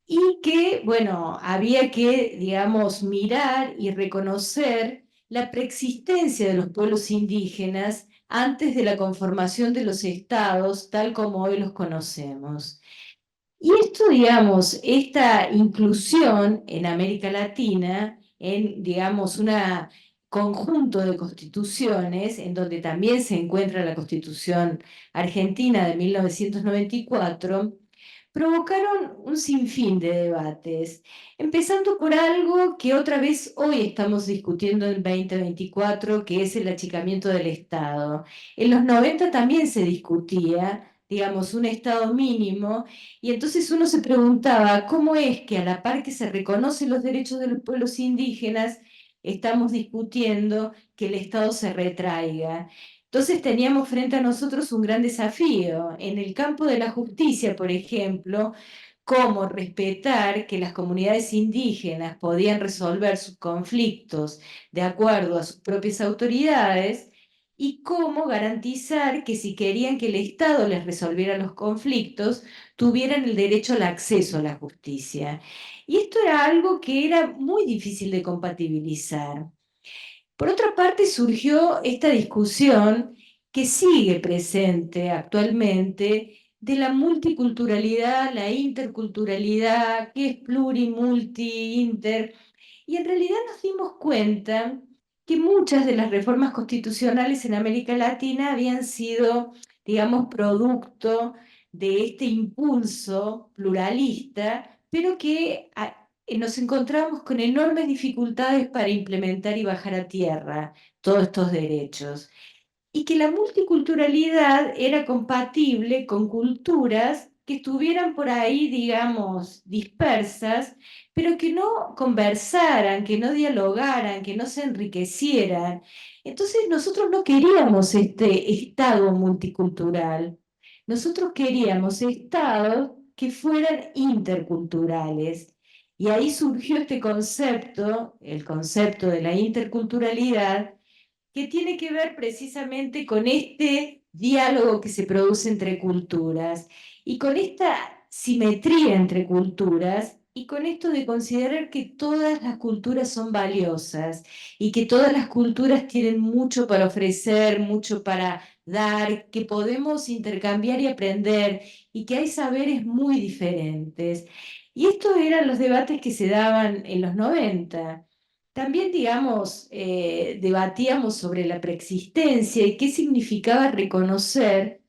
y que, bueno, había que, digamos, mirar y reconocer la preexistencia de los pueblos indígenas antes de la conformación de los estados tal como hoy los conocemos. Y esto, digamos, esta inclusión en América Latina, en, digamos, un conjunto de constituciones, en donde también se encuentra la Constitución Argentina de 1994, provocaron un sinfín de debates, empezando por algo que otra vez hoy estamos discutiendo en 2024, que es el achicamiento del Estado. En los 90 también se discutía, digamos, un Estado mínimo, y entonces uno se preguntaba cómo es que a la par que se reconocen los derechos de los pueblos indígenas, estamos discutiendo que el Estado se retraiga. Entonces teníamos frente a nosotros un gran desafío. En el campo de la justicia, por ejemplo, cómo respetar que las comunidades indígenas podían resolver sus conflictos de acuerdo a sus propias autoridades y cómo garantizar que si querían que el Estado les resolviera los conflictos, tuvieran el derecho al acceso a la justicia. Y esto era algo que era muy difícil de compatibilizar. Por otra parte, surgió esta discusión que sigue presente actualmente de la multiculturalidad, la interculturalidad, qué es pluri, multi, inter. Y en realidad nos dimos cuenta que muchas de las reformas constitucionales en América Latina habían sido, digamos, producto de este impulso pluralista, pero que nos encontramos con enormes dificultades para implementar y bajar a tierra todos estos derechos. Y que la multiculturalidad era compatible con culturas que estuvieran por ahí, digamos, dispersas, pero que no conversaran, que no dialogaran, que no se enriquecieran. Entonces nosotros no queríamos este Estado multicultural, nosotros queríamos estados que fueran interculturales. Y ahí surgió este concepto, el concepto de la interculturalidad, que tiene que ver precisamente con este diálogo que se produce entre culturas y con esta simetría entre culturas y con esto de considerar que todas las culturas son valiosas y que todas las culturas tienen mucho para ofrecer, mucho para dar, que podemos intercambiar y aprender y que hay saberes muy diferentes. Y estos eran los debates que se daban en los 90. También, digamos, debatíamos sobre la preexistencia y qué significaba reconocer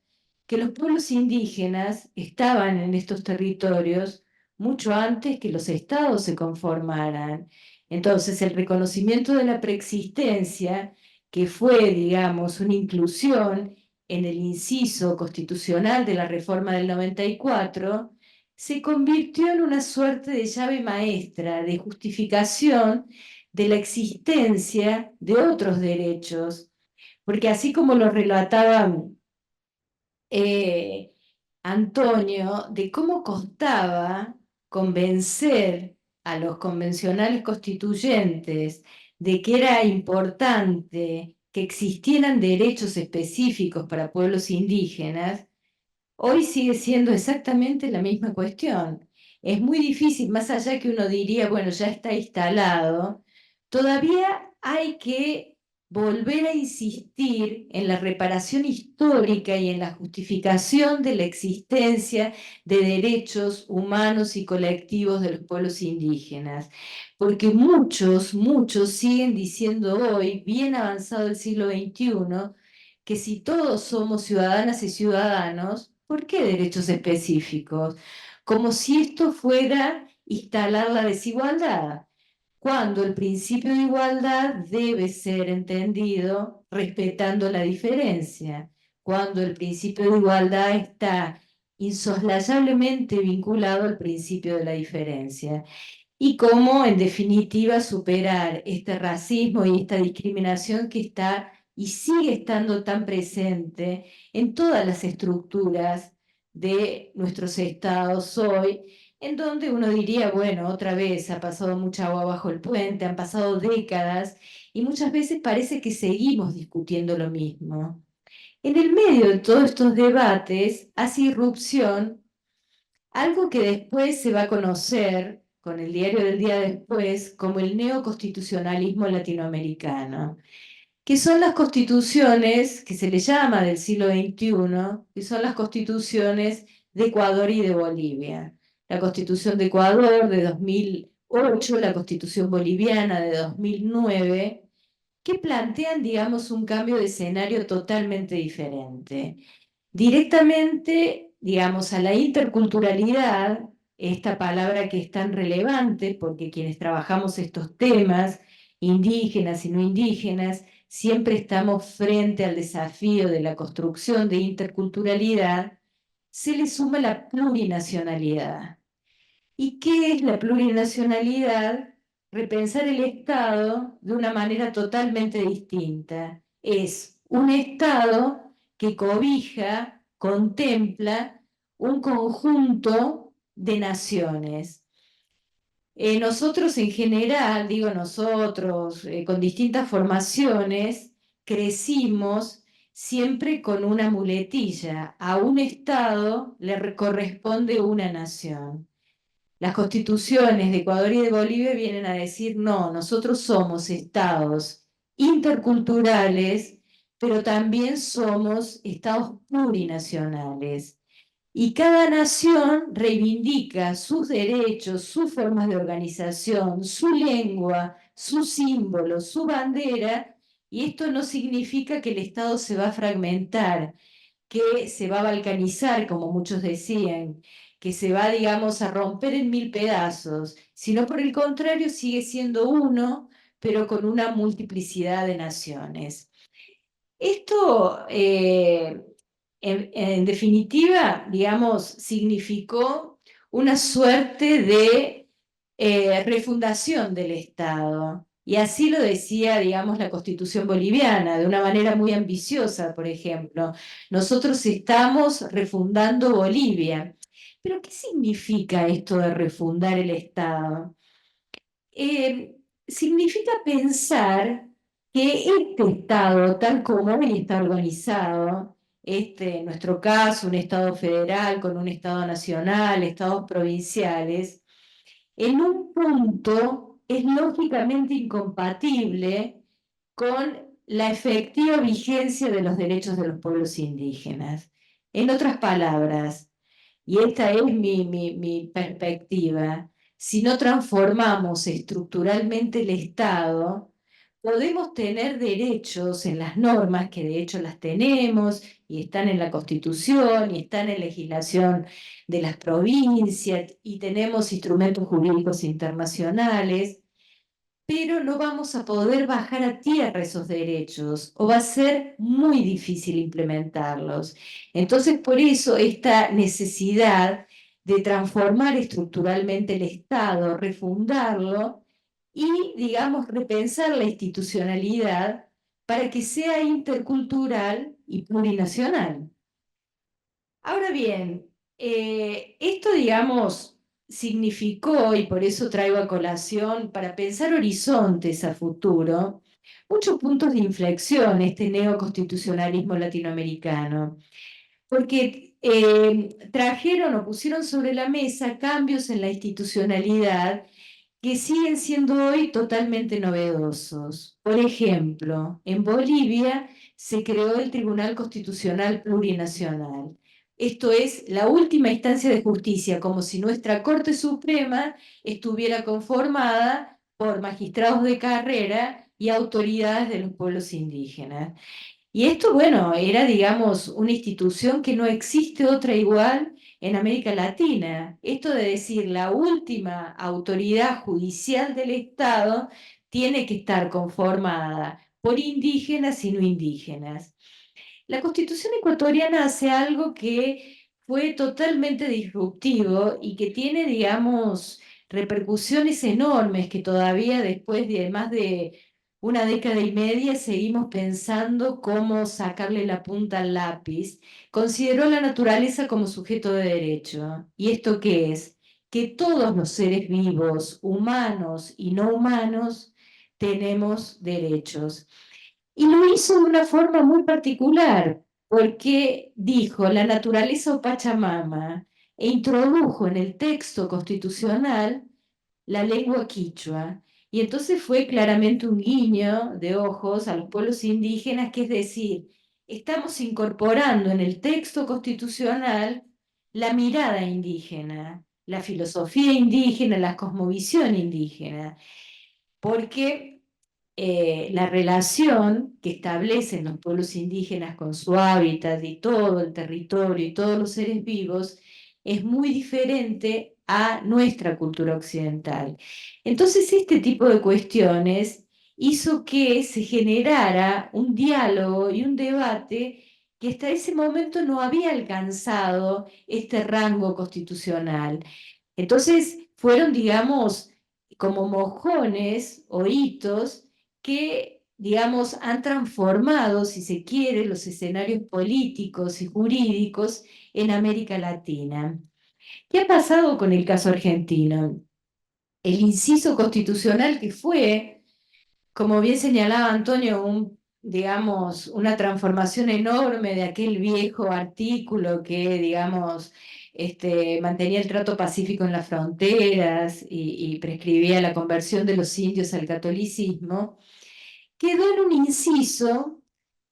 que los pueblos indígenas estaban en estos territorios mucho antes que los estados se conformaran. Entonces, el reconocimiento de la preexistencia, que fue, digamos, una inclusión en el inciso constitucional de la reforma del 94, se convirtió en una suerte de llave maestra de justificación de la existencia de otros derechos, porque así como lo relataban Antonio, de cómo costaba convencer a los convencionales constituyentes de que era importante que existieran derechos específicos para pueblos indígenas, hoy sigue siendo exactamente la misma cuestión. Es muy difícil, más allá que uno diría, bueno, ya está instalado, todavía hay que volver a insistir en la reparación histórica y en la justificación de la existencia de derechos humanos y colectivos de los pueblos indígenas. Porque muchos siguen diciendo hoy, bien avanzado el siglo XXI, que si todos somos ciudadanas y ciudadanos, ¿por qué derechos específicos? Como si esto fuera instalar la desigualdad, cuando el principio de igualdad debe ser entendido respetando la diferencia, cuando el principio de igualdad está insoslayablemente vinculado al principio de la diferencia. Y cómo, en definitiva, superar este racismo y esta discriminación que está y sigue estando tan presente en todas las estructuras de nuestros estados hoy, en donde uno diría, bueno, otra vez ha pasado mucha agua bajo el puente, han pasado décadas y muchas veces parece que seguimos discutiendo lo mismo. En el medio de todos estos debates hace irrupción algo que después se va a conocer con el diario del día después como el neoconstitucionalismo latinoamericano, que son las constituciones que se le llama del siglo XXI, que son las constituciones de Ecuador y de Bolivia. La Constitución de Ecuador de 2008, la Constitución boliviana de 2009, que plantean, digamos, un cambio de escenario totalmente diferente. Directamente, digamos, a la interculturalidad, esta palabra que es tan relevante porque quienes trabajamos estos temas, indígenas y no indígenas, siempre estamos frente al desafío de la construcción de interculturalidad, se le suma la plurinacionalidad. ¿Y qué es la plurinacionalidad? Repensar el Estado de una manera totalmente distinta. Es un Estado que cobija, contempla un conjunto de naciones. Nosotros en general, digo nosotros, con distintas formaciones, crecimos siempre con una muletilla. A un Estado le corresponde una nación. Las constituciones de Ecuador y de Bolivia vienen a decir, no, nosotros somos estados interculturales, pero también somos estados plurinacionales. Y cada nación reivindica sus derechos, sus formas de organización, su lengua, sus símbolos, su bandera, y esto no significa que el Estado se va a fragmentar, que se va a balcanizar, como muchos decían, que se va, digamos, a romper en mil pedazos, sino por el contrario sigue siendo uno, pero con una multiplicidad de naciones. Esto, en definitiva, digamos, significó una suerte de refundación del Estado. Y así lo decía, digamos, la Constitución boliviana, de una manera muy ambiciosa, por ejemplo. Nosotros estamos refundando Bolivia. Pero, ¿qué significa esto de refundar el Estado? Significa pensar que este Estado, tal como hoy está organizado, en nuestro caso, un Estado federal con un Estado nacional, Estados provinciales, en un punto es lógicamente incompatible con la efectiva vigencia de los derechos de los pueblos indígenas. En otras palabras, y esta es mi perspectiva, si no transformamos estructuralmente el Estado, podemos tener derechos en las normas, que de hecho las tenemos, y están en la Constitución, y están en legislación de las provincias, y tenemos instrumentos jurídicos internacionales, pero no vamos a poder bajar a tierra esos derechos o va a ser muy difícil implementarlos. Entonces, por eso esta necesidad de transformar estructuralmente el Estado, refundarlo y, digamos, repensar la institucionalidad para que sea intercultural y plurinacional. Ahora bien, esto, digamos, significó, y por eso traigo a colación, para pensar horizontes a futuro, muchos puntos de inflexión este neoconstitucionalismo latinoamericano, porque trajeron o pusieron sobre la mesa cambios en la institucionalidad que siguen siendo hoy totalmente novedosos. Por ejemplo, en Bolivia se creó el Tribunal Constitucional Plurinacional. Esto es la última instancia de justicia, como si nuestra Corte Suprema estuviera conformada por magistrados de carrera y autoridades de los pueblos indígenas. Y esto, bueno, era, digamos, una institución que no existe otra igual en América Latina. Esto de decir, la última autoridad judicial del Estado tiene que estar conformada por indígenas y no indígenas. La Constitución ecuatoriana hace algo que fue totalmente disruptivo y que tiene, digamos, repercusiones enormes que todavía después de más de una década y media seguimos pensando cómo sacarle la punta al lápiz. Consideró la naturaleza como sujeto de derecho. ¿Y esto qué es? Que todos los seres vivos, humanos y no humanos, tenemos derechos. Y lo hizo de una forma muy particular, porque dijo la naturaleza o Pachamama e introdujo en el texto constitucional la lengua quichua. Y entonces fue claramente un guiño de ojos a los pueblos indígenas, que es decir, estamos incorporando en el texto constitucional la mirada indígena, la filosofía indígena, la cosmovisión indígena, porque la relación que establecen los pueblos indígenas con su hábitat y todo el territorio y todos los seres vivos es muy diferente a nuestra cultura occidental. Entonces, este tipo de cuestiones hizo que se generara un diálogo y un debate que hasta ese momento no había alcanzado este rango constitucional. Entonces, fueron, digamos, como mojones o hitos que, digamos, han transformado, si se quiere, los escenarios políticos y jurídicos en América Latina. ¿Qué ha pasado con el caso argentino? El inciso constitucional que fue, como bien señalaba Antonio, digamos, una transformación enorme de aquel viejo artículo que, digamos, mantenía el trato pacífico en las fronteras y prescribía la conversión de los indios al catolicismo, quedó en un inciso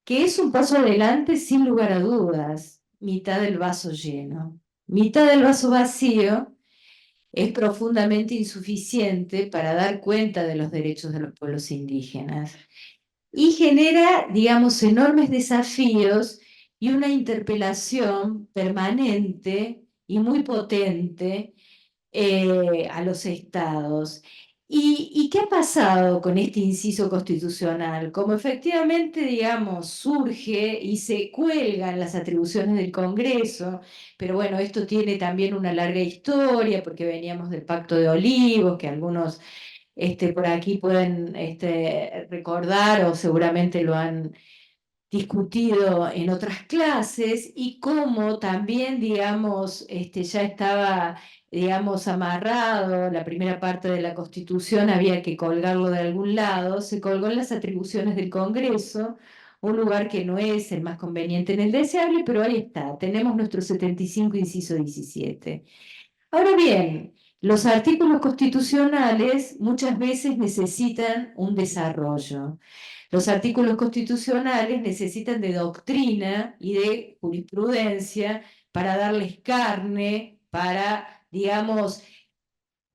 que es un paso adelante sin lugar a dudas, mitad del vaso lleno. Mitad del vaso vacío es profundamente insuficiente para dar cuenta de los derechos de los pueblos indígenas y genera, digamos, enormes desafíos y una interpelación permanente y muy potente a los estados. ¿Y qué ha pasado con este inciso constitucional? Como efectivamente, digamos, surge y se cuelgan las atribuciones del Congreso, pero bueno, esto tiene también una larga historia porque veníamos del Pacto de Olivos, que algunos por aquí pueden recordar o seguramente lo han discutido en otras clases, y cómo también, digamos, ya estaba digamos, amarrado, la primera parte de la Constitución había que colgarlo de algún lado, se colgó en las atribuciones del Congreso, un lugar que no es el más conveniente en el deseable, pero ahí está, tenemos nuestro 75, inciso 17. Ahora bien, los artículos constitucionales muchas veces necesitan un desarrollo. Los artículos constitucionales necesitan de doctrina y de jurisprudencia para darles carne, para, digamos,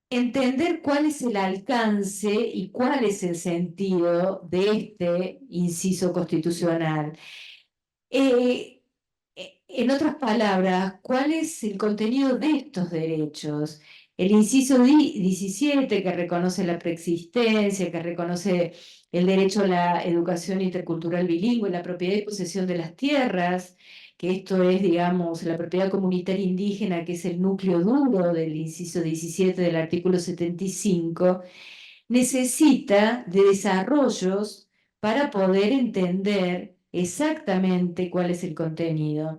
entender cuál es el alcance y cuál es el sentido de este inciso constitucional. En otras palabras, ¿cuál es el contenido de estos derechos? El inciso 17, que reconoce la preexistencia, que reconoce el derecho a la educación intercultural bilingüe, la propiedad y posesión de las tierras, que esto es, digamos, la propiedad comunitaria indígena, que es el núcleo duro del inciso 17 del artículo 75, necesita de desarrollos para poder entender exactamente cuál es el contenido.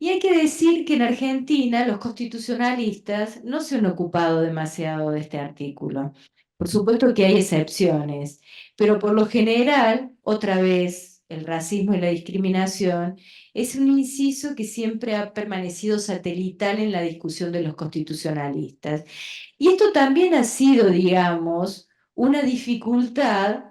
Y hay que decir que en Argentina los constitucionalistas no se han ocupado demasiado de este artículo. Por supuesto que hay excepciones, pero por lo general, otra vez, el racismo y la discriminación es un inciso que siempre ha permanecido satelital en la discusión de los constitucionalistas. Y esto también ha sido, digamos, una dificultad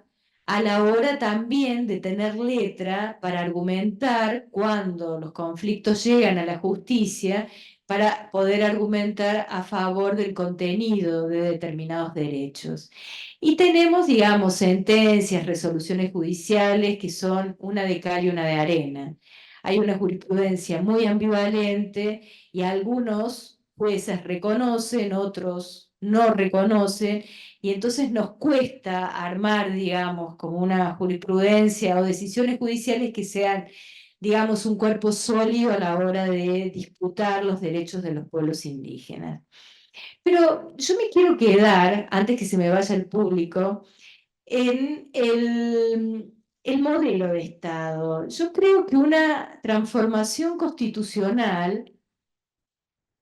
a la hora también de tener letra para argumentar cuando los conflictos llegan a la justicia, para poder argumentar a favor del contenido de determinados derechos. Y tenemos, digamos, sentencias, resoluciones judiciales que son una de cal y una de arena. Hay una jurisprudencia muy ambivalente y algunos jueces reconocen, otros no reconocen, y entonces nos cuesta armar, digamos, como una jurisprudencia o decisiones judiciales que sean, digamos, un cuerpo sólido a la hora de disputar los derechos de los pueblos indígenas. Pero yo me quiero quedar, antes que se me vaya el público, en el modelo de Estado. Yo creo que una transformación constitucional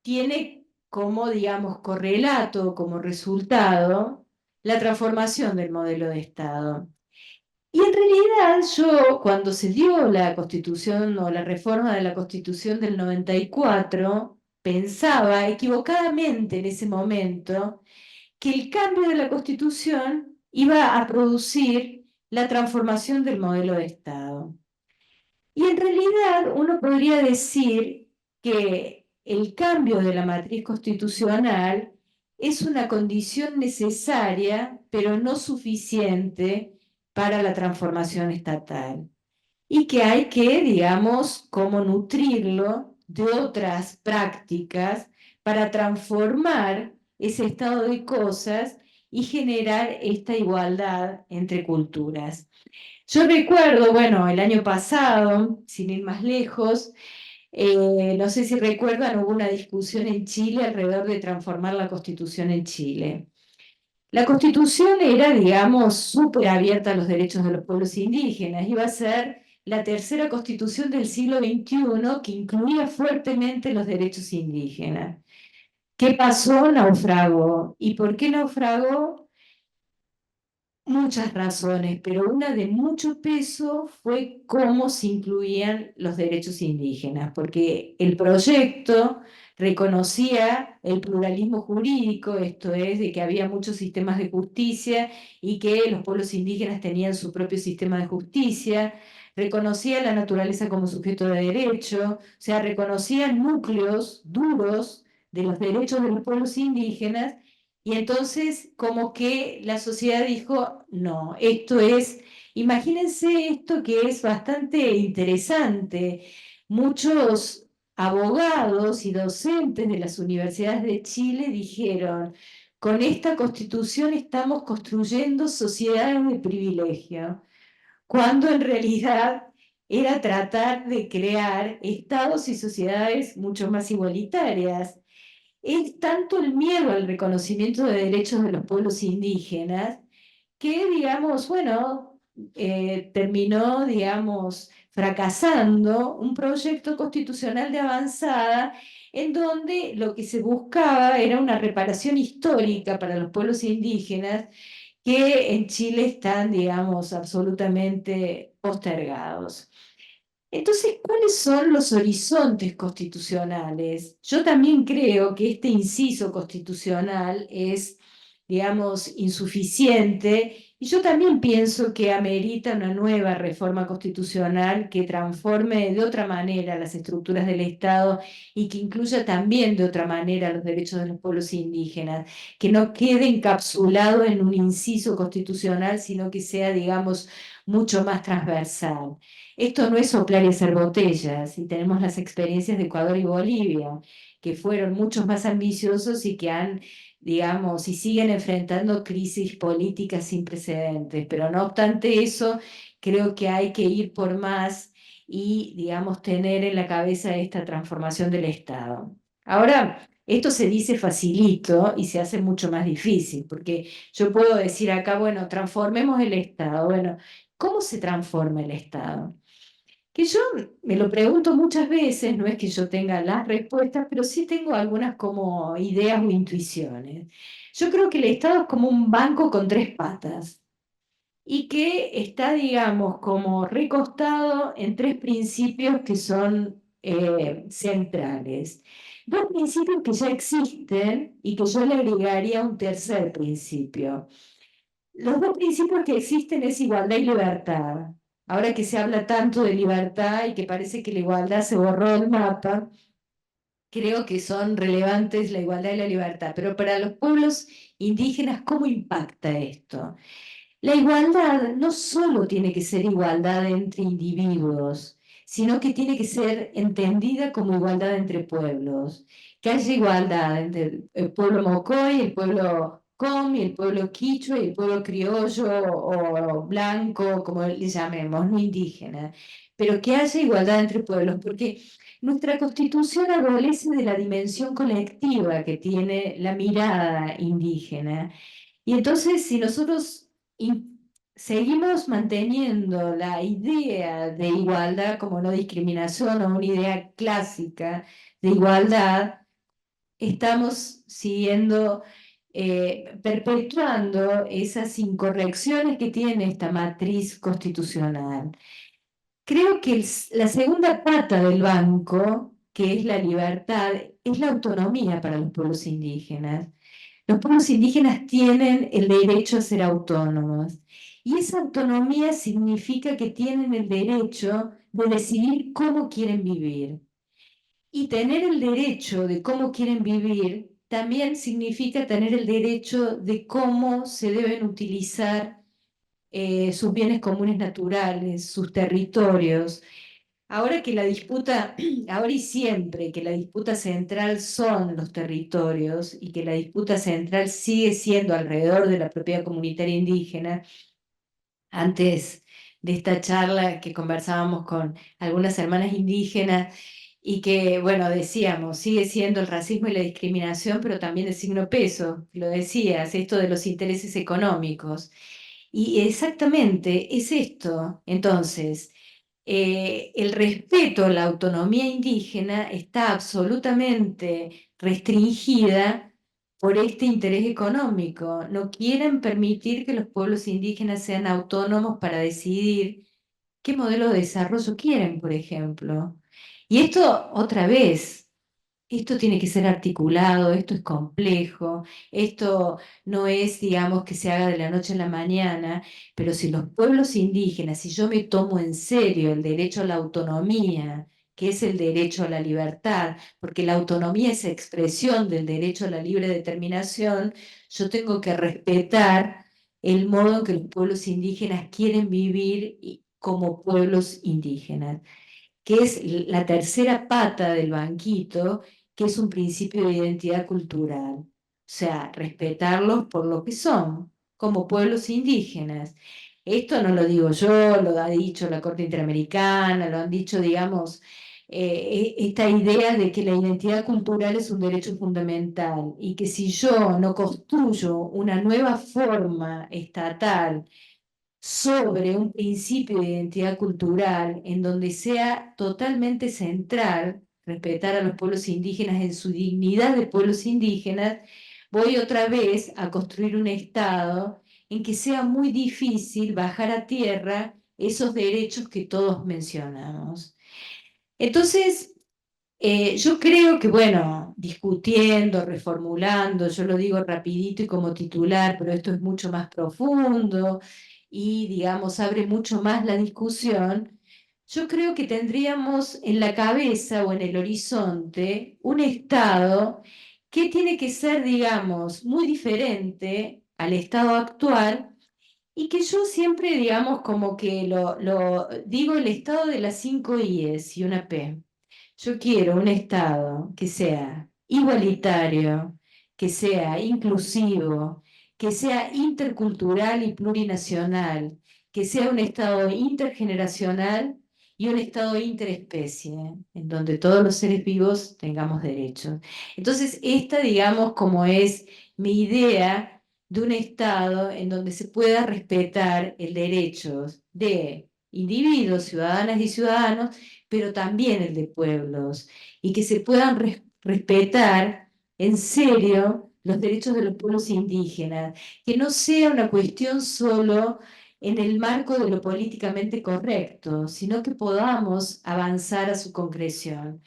tiene como, digamos, correlato, como resultado, la transformación del modelo de Estado. Y en realidad yo, cuando se dio la Constitución o la reforma de la Constitución del 94, pensaba equivocadamente en ese momento que el cambio de la Constitución iba a producir la transformación del modelo de Estado. Y en realidad uno podría decir que el cambio de la matriz constitucional es una condición necesaria, pero no suficiente para la transformación estatal. Y que hay que, digamos, como nutrirlo de otras prácticas para transformar ese estado de cosas y generar esta igualdad entre culturas. Yo recuerdo, bueno, el año pasado, sin ir más lejos, no sé si recuerdan, hubo una discusión en Chile alrededor de transformar la Constitución en Chile. La Constitución era, digamos, súper abierta a los derechos de los pueblos indígenas. Iba a ser la tercera Constitución del siglo XXI que incluía fuertemente los derechos indígenas. ¿Qué pasó? Naufragó. ¿Y por qué naufragó? Muchas razones, pero una de mucho peso fue cómo se incluían los derechos indígenas, porque el proyecto reconocía el pluralismo jurídico, esto es, de que había muchos sistemas de justicia y que los pueblos indígenas tenían su propio sistema de justicia, reconocía la naturaleza como sujeto de derecho, o sea, reconocía núcleos duros de los derechos de los pueblos indígenas. Y entonces como que la sociedad dijo, no, esto es, imagínense esto que es bastante interesante. Muchos abogados y docentes de las universidades de Chile dijeron, con esta constitución estamos construyendo sociedades de privilegio, cuando en realidad era tratar de crear estados y sociedades mucho más igualitarias. Es tanto el miedo al reconocimiento de derechos de los pueblos indígenas que, digamos, bueno, terminó, digamos, fracasando un proyecto constitucional de avanzada en donde lo que se buscaba era una reparación histórica para los pueblos indígenas que en Chile están, digamos, absolutamente postergados. Entonces, ¿cuáles son los horizontes constitucionales? Yo también creo que este inciso constitucional es, digamos, insuficiente y yo también pienso que amerita una nueva reforma constitucional que transforme de otra manera las estructuras del Estado y que incluya también de otra manera los derechos de los pueblos indígenas, que no quede encapsulado en un inciso constitucional, sino que sea, digamos, mucho más transversal. Esto no es soplar y hacer botellas, y tenemos las experiencias de Ecuador y Bolivia, que fueron muchos más ambiciosos y que han, digamos, y siguen enfrentando crisis políticas sin precedentes. Pero no obstante eso, creo que hay que ir por más y, digamos, tener en la cabeza esta transformación del Estado. Ahora, esto se dice facilito y se hace mucho más difícil, porque yo puedo decir acá, bueno, transformemos el Estado. Bueno, ¿cómo se transforma el Estado? Que yo me lo pregunto muchas veces, no es que yo tenga las respuestas, pero sí tengo algunas como ideas o intuiciones. Yo creo que el Estado es como un banco con tres patas y que está, digamos, como recostado en tres principios que son centrales. Dos principios que ya existen y que yo le agregaría un tercer principio. Los dos principios que existen es igualdad y libertad. Ahora que se habla tanto de libertad y que parece que la igualdad se borró del mapa, creo que son relevantes la igualdad y la libertad. Pero para los pueblos indígenas, ¿cómo impacta esto? La igualdad no solo tiene que ser igualdad entre individuos, sino que tiene que ser entendida como igualdad entre pueblos. Que haya igualdad entre el pueblo mocoy, el pueblo com, y el pueblo quichua y el pueblo criollo o blanco, como le llamemos, no indígena. Pero que haya igualdad entre pueblos, porque nuestra constitución adolece de la dimensión colectiva que tiene la mirada indígena. Y entonces, si nosotros seguimos manteniendo la idea de igualdad como no discriminación o una idea clásica de igualdad, estamos siguiendo, perpetuando esas incorrecciones que tiene esta matriz constitucional. Creo que la segunda pata del banco, que es la libertad, es la autonomía para los pueblos indígenas. Los pueblos indígenas tienen el derecho a ser autónomos y esa autonomía significa que tienen el derecho de decidir cómo quieren vivir. Y tener el derecho de cómo quieren vivir también significa tener el derecho de cómo se deben utilizar sus bienes comunes naturales, sus territorios. Ahora que la disputa, ahora y siempre que la disputa central son los territorios y que la disputa central sigue siendo alrededor de la propiedad comunitaria indígena, antes de esta charla que conversábamos con algunas hermanas indígenas y que, bueno, decíamos, sigue siendo el racismo y la discriminación, pero también el signo peso, lo decías, esto de los intereses económicos. Y exactamente es esto. Entonces, el respeto a la autonomía indígena está absolutamente restringida por este interés económico. No quieren permitir que los pueblos indígenas sean autónomos para decidir qué modelo de desarrollo quieren, por ejemplo. Y esto, otra vez, esto tiene que ser articulado, esto es complejo, esto no es, digamos, que se haga de la noche a la mañana, pero si los pueblos indígenas, si yo me tomo en serio el derecho a la autonomía, que es el derecho a la libertad, porque la autonomía es expresión del derecho a la libre determinación, yo tengo que respetar el modo en que los pueblos indígenas quieren vivir como pueblos indígenas, que es la tercera pata del banquito, que es un principio de identidad cultural. O sea, respetarlos por lo que son, como pueblos indígenas. Esto no lo digo yo, lo ha dicho la Corte Interamericana, lo han dicho, digamos, esta idea de que la identidad cultural es un derecho fundamental y que si yo no construyo una nueva forma estatal sobre un principio de identidad cultural en donde sea totalmente central, respetar a los pueblos indígenas en su dignidad de pueblos indígenas, voy otra vez a construir un Estado en que sea muy difícil bajar a tierra esos derechos que todos mencionamos. Entonces, yo creo que, bueno, discutiendo, reformulando, yo lo digo rapidito y como titular, pero esto es mucho más profundo y, digamos, abre mucho más la discusión. Yo creo que tendríamos en la cabeza o en el horizonte un Estado que tiene que ser, digamos, muy diferente al Estado actual y que yo siempre, digamos, como que lo digo el Estado de las 5 I's y una P. Yo quiero un Estado que sea igualitario, que sea inclusivo, que sea intercultural y plurinacional, que sea un Estado intergeneracional y un Estado interespecie, en donde todos los seres vivos tengamos derechos. Entonces, esta, digamos, como es mi idea de un Estado en donde se pueda respetar el derecho de individuos, ciudadanas y ciudadanos, pero también el de pueblos, y que se puedan respetar en serio los derechos de los pueblos indígenas, que no sea una cuestión solo en el marco de lo políticamente correcto, sino que podamos avanzar a su concreción.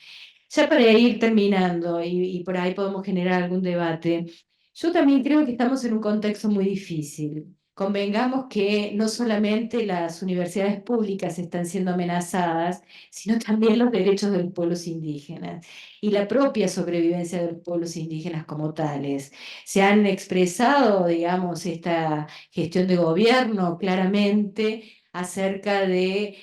Ya para ir terminando, y por ahí podemos generar algún debate, yo también creo que estamos en un contexto muy difícil. Convengamos que no solamente las universidades públicas están siendo amenazadas, sino también los derechos de los pueblos indígenas y la propia sobrevivencia de los pueblos indígenas como tales. Se han expresado, digamos, esta gestión de gobierno claramente acerca de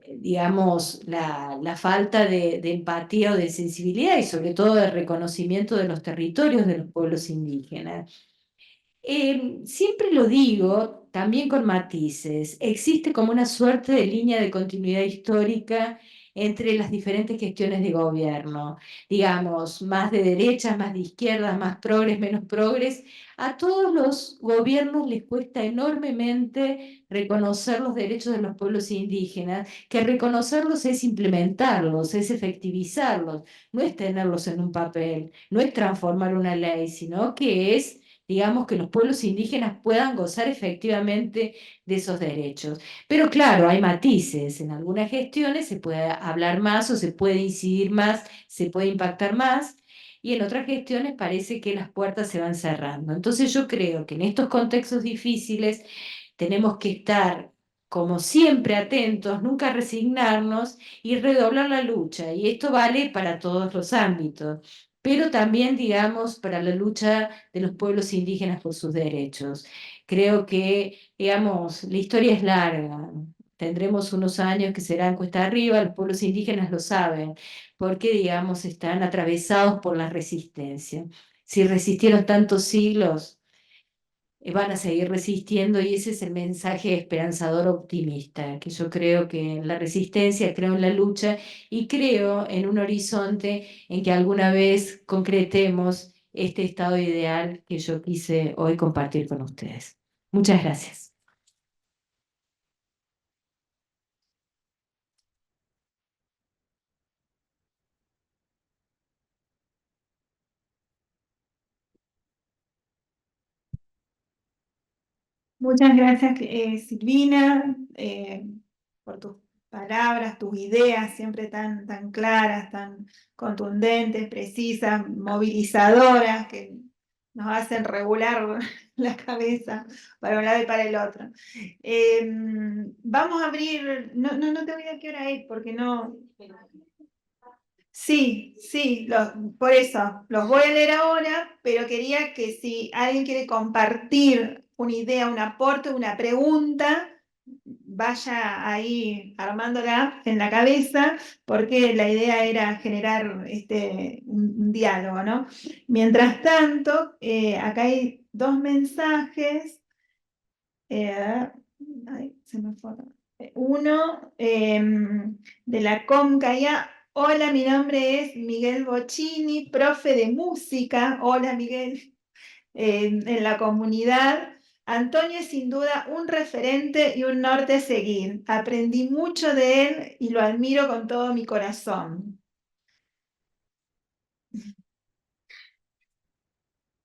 digamos, la falta de empatía o de sensibilidad y sobre todo de reconocimiento de los territorios de los pueblos indígenas. Siempre lo digo, también con matices, existe como una suerte de línea de continuidad histórica entre las diferentes gestiones de gobierno, digamos, más de derechas, más de izquierdas, más progres, menos progres. A todos los gobiernos les cuesta enormemente reconocer los derechos de los pueblos indígenas, que reconocerlos es implementarlos, es efectivizarlos, no es tenerlos en un papel, no es transformar una ley, sino que es, digamos, que los pueblos indígenas puedan gozar efectivamente de esos derechos. Pero claro, hay matices. En algunas gestiones se puede hablar más o se puede incidir más, se puede impactar más, y en otras gestiones parece que las puertas se van cerrando. Entonces yo creo que en estos contextos difíciles tenemos que estar, como siempre, atentos, nunca resignarnos y redoblar la lucha. Y esto vale para todos los ámbitos, pero también, digamos, para la lucha de los pueblos indígenas por sus derechos. Creo que, digamos, la historia es larga. Tendremos unos años que serán cuesta arriba, los pueblos indígenas lo saben, porque, digamos, están atravesados por la resistencia. Si resistieron tantos siglos, van a seguir resistiendo y ese es el mensaje esperanzador optimista, que yo creo que en la resistencia, creo en la lucha y creo en un horizonte en que alguna vez concretemos este estado ideal que yo quise hoy compartir con ustedes. Muchas gracias. Muchas gracias, Silvina, por tus palabras, tus ideas siempre tan claras, tan contundentes, precisas, movilizadoras, que nos hacen regular la cabeza para un lado y para el otro. Vamos a abrir, no te voy a qué hora es, porque no... Sí, por eso, los voy a leer ahora, pero quería que si alguien quiere compartir una idea, un aporte, una pregunta, vaya ahí armándola en la cabeza, porque la idea era generar un diálogo, ¿no? Mientras tanto, acá hay dos mensajes. Ay, se me fue. Uno de la Comcaya. Hola, mi nombre es Miguel Bocchini, profe de música. Hola, Miguel, en la comunidad. Antonio es sin duda un referente y un norte a seguir. Aprendí mucho de él y lo admiro con todo mi corazón.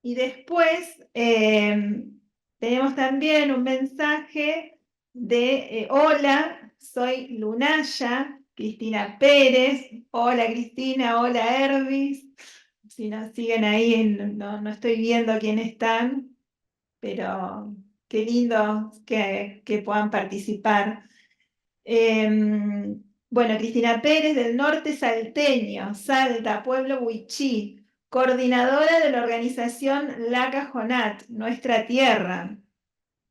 Y después tenemos también un mensaje de hola, soy Lunaya, Cristina Pérez. Hola Cristina, hola Hervis. Si nos siguen ahí, no estoy viendo quién están, pero qué lindo que puedan participar. Bueno, Cristina Pérez del norte salteño, Salta, pueblo Huichí, coordinadora de la organización La Cajonat, Nuestra Tierra.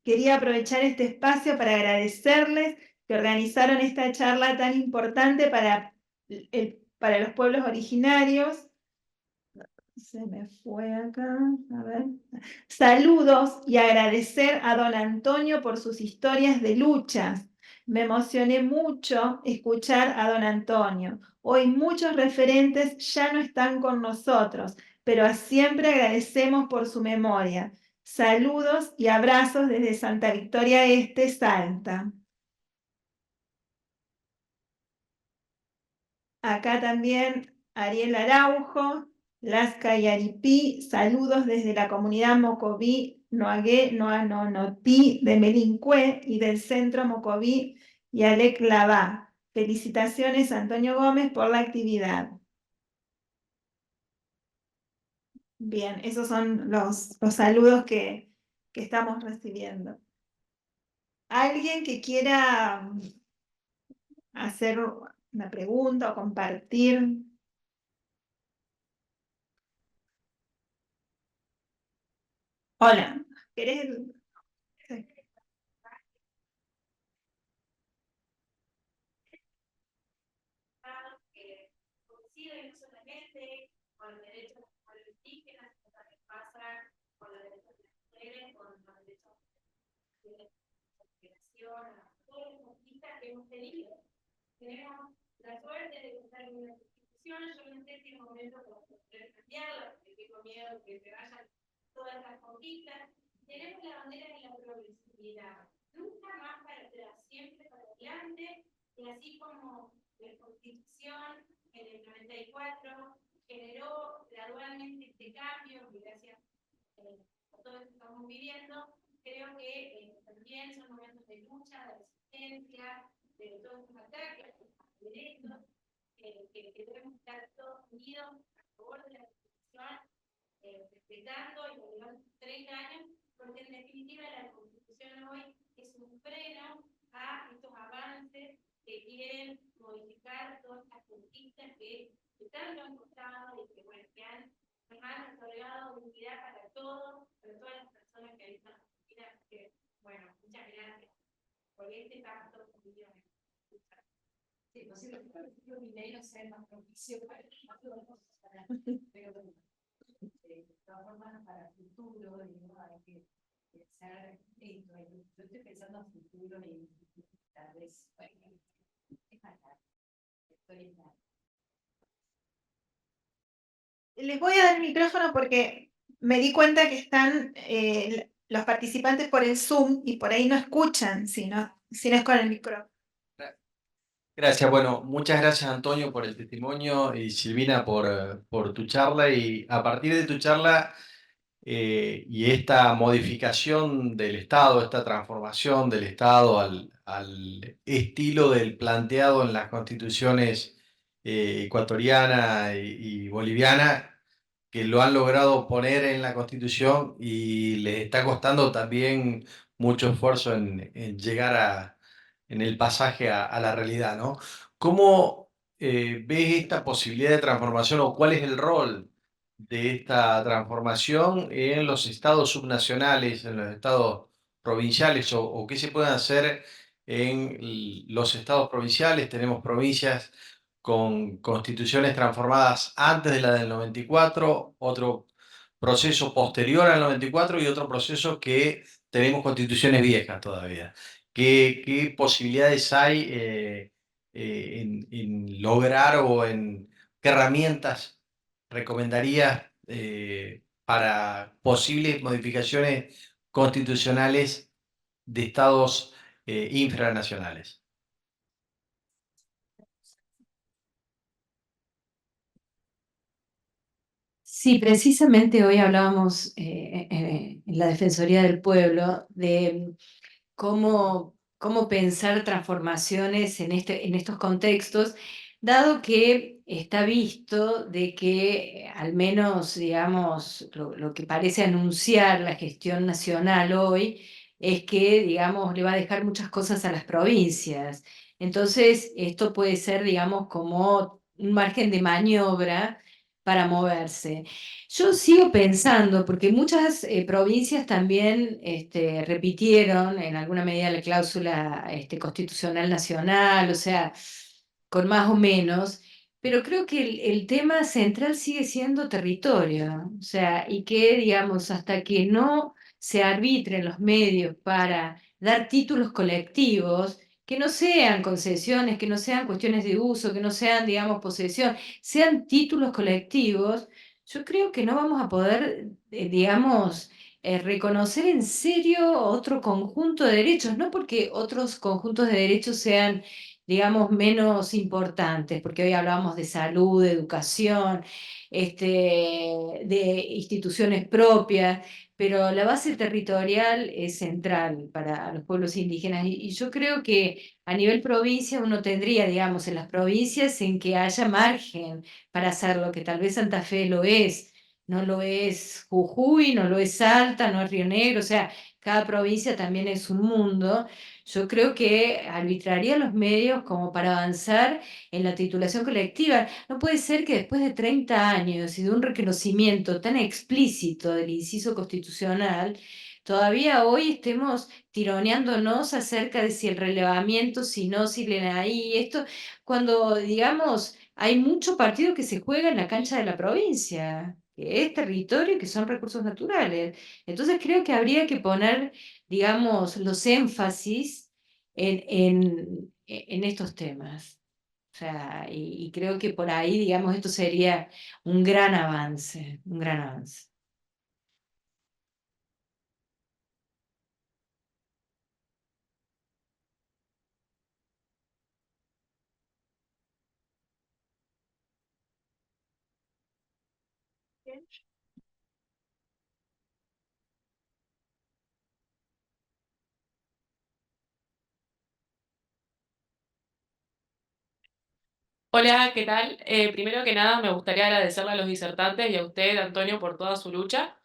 Quería aprovechar este espacio para agradecerles que organizaron esta charla tan importante para los pueblos originarios. Se me fue acá, a ver. Saludos y agradecer a don Antonio por sus historias de luchas. Me emocioné mucho escuchar a don Antonio. Hoy muchos referentes ya no están con nosotros, pero siempre agradecemos por su memoria. Saludos y abrazos desde Santa Victoria Este, Salta. Acá también Ariel Araujo, Lasca y Aripí, saludos desde la comunidad Mocoví, Noagué, Noanonotí de Melincue y del centro Mocoví y Alec Lavá. Felicitaciones Antonio Gómez por la actividad. Bien, esos son los saludos que estamos recibiendo. ¿Alguien que quiera hacer una pregunta o compartir? Hola, ¿querés? Sí. Que coinciden no solamente con los derechos de los pueblos indígenas, sino también pasa con los derechos de las mujeres, con los derechos de la migración, todas las conquistas que hemos tenido. Tenemos la suerte de contar con una constitución. Yo no sé si es momento para poder cambiarla, porque tengo miedo de que se vayan todas las conquistas. Tenemos la bandera de la progresividad, nunca más para atrás, siempre para adelante, y así como la Constitución en el 94 generó gradualmente este cambio, y gracias a todo lo que estamos viviendo, creo que también son momentos de lucha, de resistencia, de todos estos ataques, de derechos, que debemos estar todos unidos a favor de la Constitución, respetando y celebrando 30 años, porque en definitiva la Constitución hoy es un freno a estos avances que quieren modificar todas las conquistas que tanto han costado y que, bueno, nos han otorgado dignidad para todos, para todas las personas que habitan la Argentina. Que, bueno, muchas gracias por este pacto con millones. Sí, posible que el dinero sea más propicio para pero de todas formas para el futuro, digo, hay que pensar esto. Yo estoy pensando en el futuro y tal vez es más tarde. Les voy a dar el micrófono porque me di cuenta que están los participantes por el Zoom y por ahí no escuchan si no es con el micrófono. Gracias, bueno, muchas gracias Antonio por el testimonio y Silvina por tu charla, y a partir de tu charla y esta modificación del Estado, esta transformación del Estado al estilo del planteado en las constituciones ecuatoriana y boliviana, que lo han logrado poner en la Constitución y les está costando también mucho esfuerzo en llegar en el pasaje a la realidad, ¿no? ¿Cómo ves esta posibilidad de transformación, o cuál es el rol de esta transformación en los estados subnacionales, en los estados provinciales, o qué se puede hacer en los estados provinciales? Tenemos provincias con constituciones transformadas antes de la del 94, otro proceso posterior al 94 y otro proceso que tenemos constituciones viejas todavía. ¿Qué posibilidades hay en lograr, o en qué herramientas recomendarías para posibles modificaciones constitucionales de estados infranacionales. Sí, precisamente hoy hablábamos en la Defensoría del Pueblo de cómo pensar transformaciones en estos contextos, dado que está visto de que al menos, digamos, lo que parece anunciar la gestión nacional hoy es que, digamos, le va a dejar muchas cosas a las provincias. Entonces, esto puede ser, digamos, como un margen de maniobra para moverse. Yo sigo pensando, porque muchas provincias también repitieron en alguna medida la cláusula constitucional nacional, o sea, con más o menos, pero creo que el tema central sigue siendo territorio, o sea, y que, digamos, hasta que no se arbitren los medios para dar títulos colectivos, que no sean concesiones, que no sean cuestiones de uso, que no sean, digamos, posesión, sean títulos colectivos, yo creo que no vamos a poder, digamos, reconocer en serio otro conjunto de derechos, no porque otros conjuntos de derechos sean, digamos, menos importantes, porque hoy hablábamos de salud, de educación, de instituciones propias, pero la base territorial es central para los pueblos indígenas y yo creo que a nivel provincia uno tendría, digamos, en las provincias en que haya margen para hacerlo, que tal vez Santa Fe lo es, no lo es Jujuy, no lo es Salta, no es Río Negro, o sea, cada provincia también es un mundo. Yo creo que arbitraría los medios como para avanzar en la titulación colectiva. No puede ser que después de 30 años y de un reconocimiento tan explícito del inciso constitucional, todavía hoy estemos tironeándonos acerca de si el relevamiento, si no, si le ahí, esto, cuando, digamos, hay mucho partido que se juega en la cancha de la provincia, que es territorio y que son recursos naturales. Entonces creo que habría que poner, digamos, los énfasis en estos temas. O sea, y creo que por ahí, digamos, esto sería un gran avance, un gran avance. Hola, ¿qué tal? Primero que nada, me gustaría agradecerle a los disertantes y a usted, Antonio, por toda su lucha.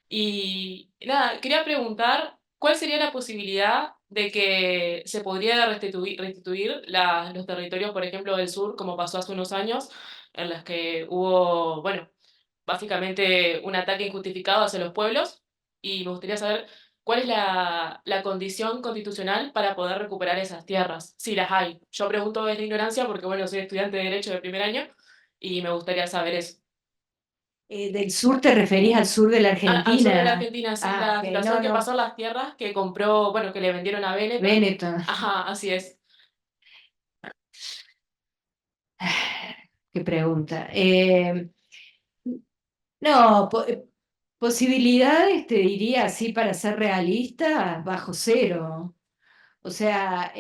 Y nada, quería preguntar, ¿cuál sería la posibilidad de que se podría restituir los territorios, por ejemplo, del sur, como pasó hace unos años, en las que hubo, bueno, básicamente un ataque injustificado hacia los pueblos? Y me gustaría saber cuál es la condición constitucional para poder recuperar esas tierras, si las hay. Yo pregunto desde la ignorancia porque, bueno, soy estudiante de Derecho de primer año y me gustaría saber eso. ¿Del sur te referís al sur de la Al sur de la Argentina? Argentina, sí, Ah, la ok, situación no, que pasó no, en las tierras que compró, bueno, que le vendieron a Benetton. Benetton. Ajá, así es. Qué pregunta. No, posibilidades, te diría así, para ser realista, bajo cero. O sea,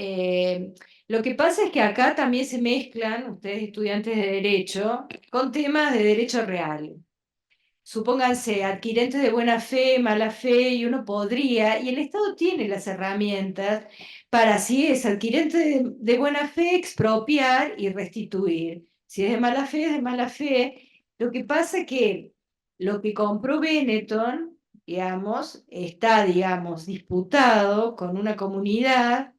lo que pasa es que acá también se mezclan, ustedes estudiantes de derecho, con temas de derecho real. Supónganse, adquirentes de buena fe, mala fe, y uno podría, y el Estado tiene las herramientas para, si es adquirente de buena fe, expropiar y restituir. Si es de mala fe, es de mala fe. Lo que pasa es que lo que compró Benetton, digamos, está, digamos, disputado con una comunidad,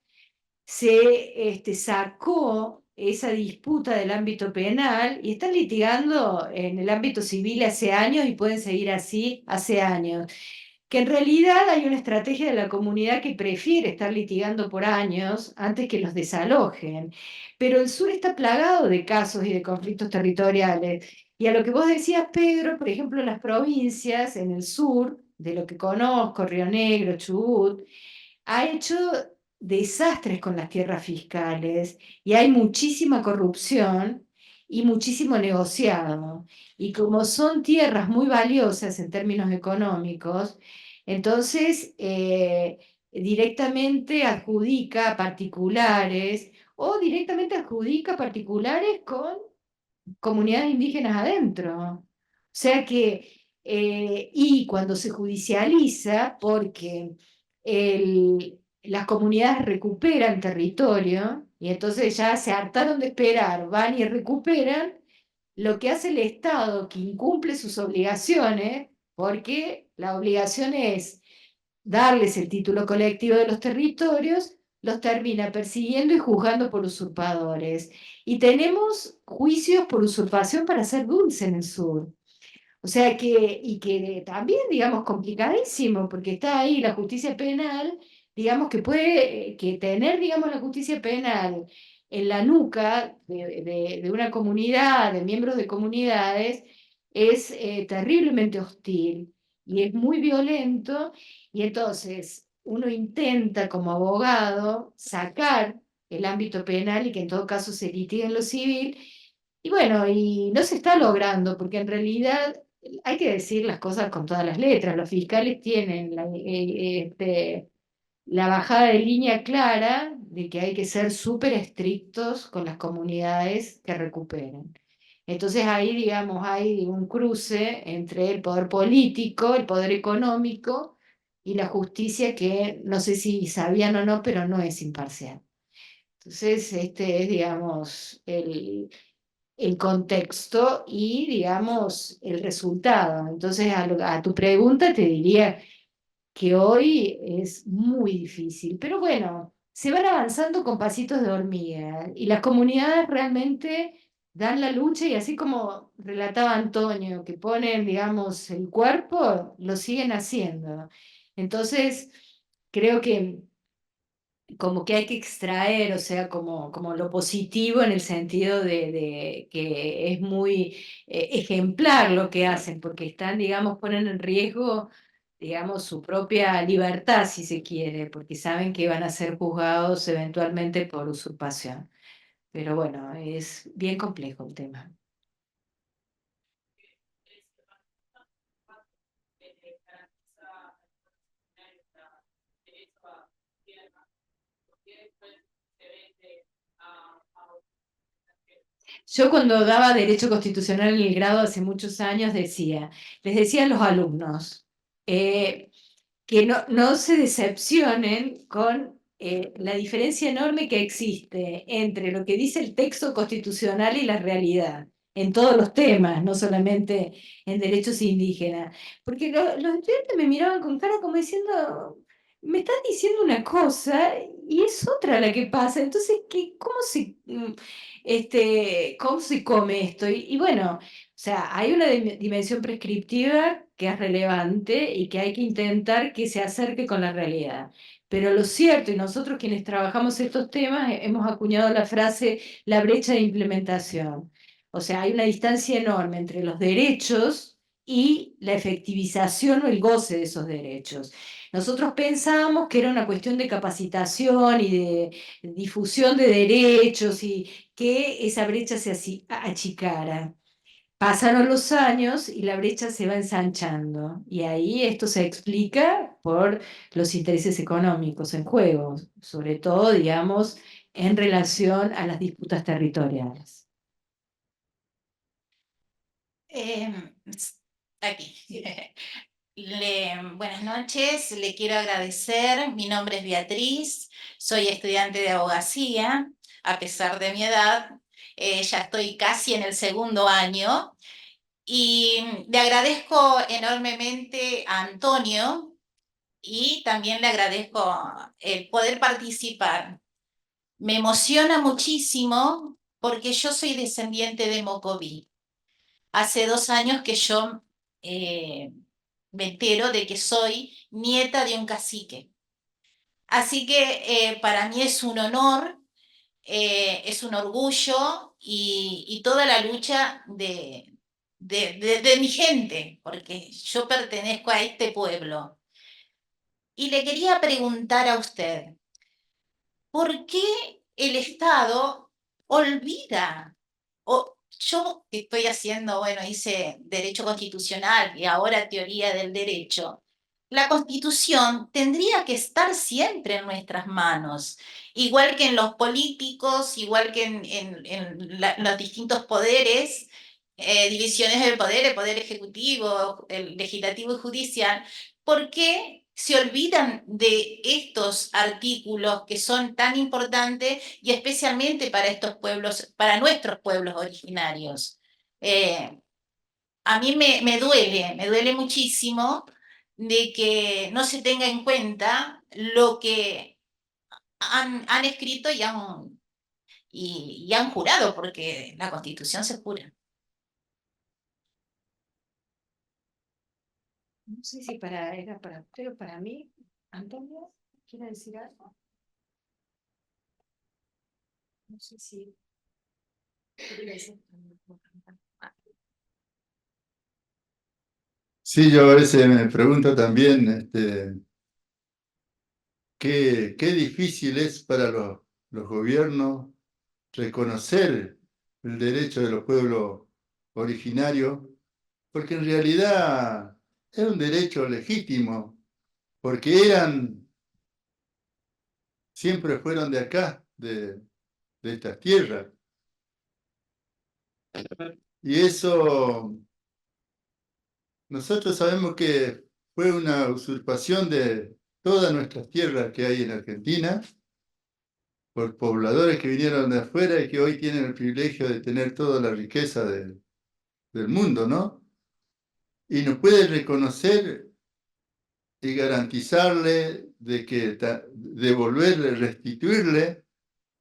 se sacó esa disputa del ámbito penal y están litigando en el ámbito civil hace años y pueden seguir así hace años. Que en realidad hay una estrategia de la comunidad que prefiere estar litigando por años antes que los desalojen. Pero el sur está plagado de casos y de conflictos territoriales. Y a lo que vos decías, Pedro, por ejemplo, en las provincias, en el sur, de lo que conozco, Río Negro, Chubut, ha hecho desastres con las tierras fiscales y hay muchísima corrupción y muchísimo negociado. Y como son tierras muy valiosas en términos económicos, Entonces, directamente adjudica a particulares o directamente adjudica a particulares con comunidades indígenas adentro. O sea que, y cuando se judicializa, porque las comunidades recuperan territorio, y entonces ya se hartaron de esperar, van y recuperan, lo que hace el Estado, que incumple sus obligaciones, porque la obligación es darles el título colectivo de los territorios, los termina persiguiendo y juzgando por usurpadores. Y tenemos juicios por usurpación para hacer dulce en el sur. O sea que, y que también, digamos, complicadísimo, porque está ahí la justicia penal, digamos, que puede que tener, digamos, la justicia penal en la nuca de una comunidad, de miembros de comunidades, es terriblemente hostil y es muy violento, y entonces uno intenta como abogado sacar el ámbito penal y que en todo caso se litigue en lo civil, y bueno, y no se está logrando, porque en realidad hay que decir las cosas con todas las letras. Los fiscales tienen la bajada de línea clara de que hay que ser súper estrictos con las comunidades que recuperen. Entonces ahí, digamos, hay un cruce entre el poder político, el poder económico y la justicia que no sé si sabían o no, pero no es imparcial. Entonces, este es, digamos, el contexto y, digamos, el resultado. Entonces, a tu pregunta te diría que hoy es muy difícil, pero bueno, se van avanzando con pasitos de hormiga y las comunidades realmente dan la lucha y así como relataba Antonio, que ponen, digamos, el cuerpo, lo siguen haciendo. Entonces, creo que como que hay que extraer, o sea, como lo positivo en el sentido de que es muy ejemplar lo que hacen, porque están, digamos, ponen en riesgo, digamos, su propia libertad, si se quiere, porque saben que van a ser juzgados eventualmente por usurpación. Pero bueno, es bien complejo el tema. Yo cuando daba Derecho Constitucional en el grado hace muchos años les decía a los alumnos que no se decepcionen con la diferencia enorme que existe entre lo que dice el texto constitucional y la realidad, en todos los temas, no solamente en derechos indígenas. Porque los estudiantes me miraban con cara como diciendo, me estás diciendo una cosa y es otra la que pasa, entonces, ¿cómo se come esto? Y bueno, o sea, hay una dimensión prescriptiva que es relevante y que hay que intentar que se acerque con la realidad. Pero lo cierto, y nosotros quienes trabajamos estos temas, hemos acuñado la frase la brecha de implementación. O sea, hay una distancia enorme entre los derechos y la efectivización o el goce de esos derechos. Nosotros pensábamos que era una cuestión de capacitación y de difusión de derechos y que esa brecha se achicara. Pasaron los años y la brecha se va ensanchando. Y ahí esto se explica por los intereses económicos en juego, sobre todo, digamos, en relación a las disputas territoriales. Aquí. Buenas noches, le quiero agradecer. Mi nombre es Beatriz, soy estudiante de abogacía, a pesar de mi edad, ya estoy casi en el segundo año y le agradezco enormemente a Antonio y también le agradezco el poder participar. Me emociona muchísimo porque yo soy descendiente de Mocoví. Hace 2 años que yo me entero de que soy nieta de un cacique. Así que para mí es un honor, es un orgullo y toda la lucha de mi gente, porque yo pertenezco a este pueblo. Y le quería preguntar a usted, ¿por qué el Estado olvida? Yo que estoy haciendo, bueno, hice Derecho Constitucional y ahora Teoría del Derecho. la Constitución tendría que estar siempre en nuestras manos, igual que en los políticos, igual que en los distintos poderes, divisiones del poder, el poder ejecutivo, el legislativo y judicial. ¿Por qué se olvidan de estos artículos que son tan importantes y especialmente para estos pueblos, para nuestros pueblos originarios? A mí me duele muchísimo de que no se tenga en cuenta lo que han escrito y han jurado, porque la Constitución se jura. No sé si era para usted o para mí. Antonio, ¿quiere decir algo? No sé si... Sí, yo a veces me pregunto también qué difícil es para los gobiernos reconocer el derecho de los pueblos originarios, porque en realidad es un derecho legítimo, porque siempre fueron de acá, de estas tierras. Y eso, nosotros sabemos que fue una usurpación de todas nuestras tierras que hay en Argentina, por pobladores que vinieron de afuera y que hoy tienen el privilegio de tener toda la riqueza del mundo, ¿no? Y nos puede reconocer y garantizarle de que devolverle, restituirle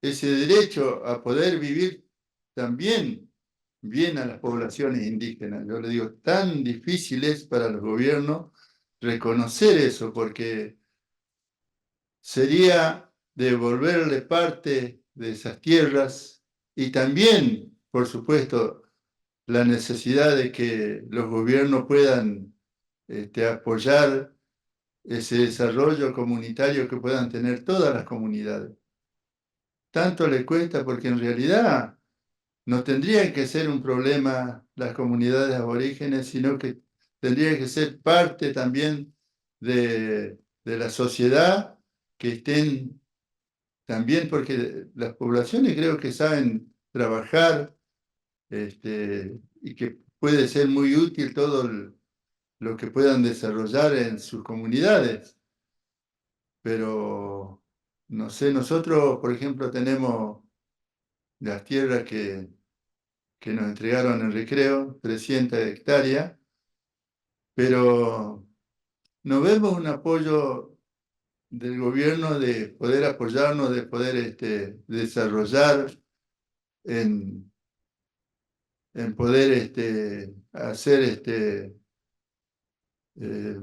ese derecho a poder vivir también bien a las poblaciones indígenas. Yo le digo, tan difícil es para los gobiernos reconocer eso, porque sería devolverle parte de esas tierras y también, por supuesto, la necesidad de que los gobiernos puedan apoyar ese desarrollo comunitario que puedan tener todas las comunidades. Tanto le cuesta porque en realidad no tendrían que ser un problema las comunidades aborígenes, sino que tendría que ser parte también de la sociedad, que estén también, porque las poblaciones creo que saben trabajar y que puede ser muy útil todo lo que puedan desarrollar en sus comunidades. Pero, no sé, nosotros, por ejemplo, tenemos las tierras que nos entregaron en Recreo, 300 hectáreas, pero no vemos un apoyo del gobierno de poder apoyarnos, de poder desarrollar en poder hacer eh,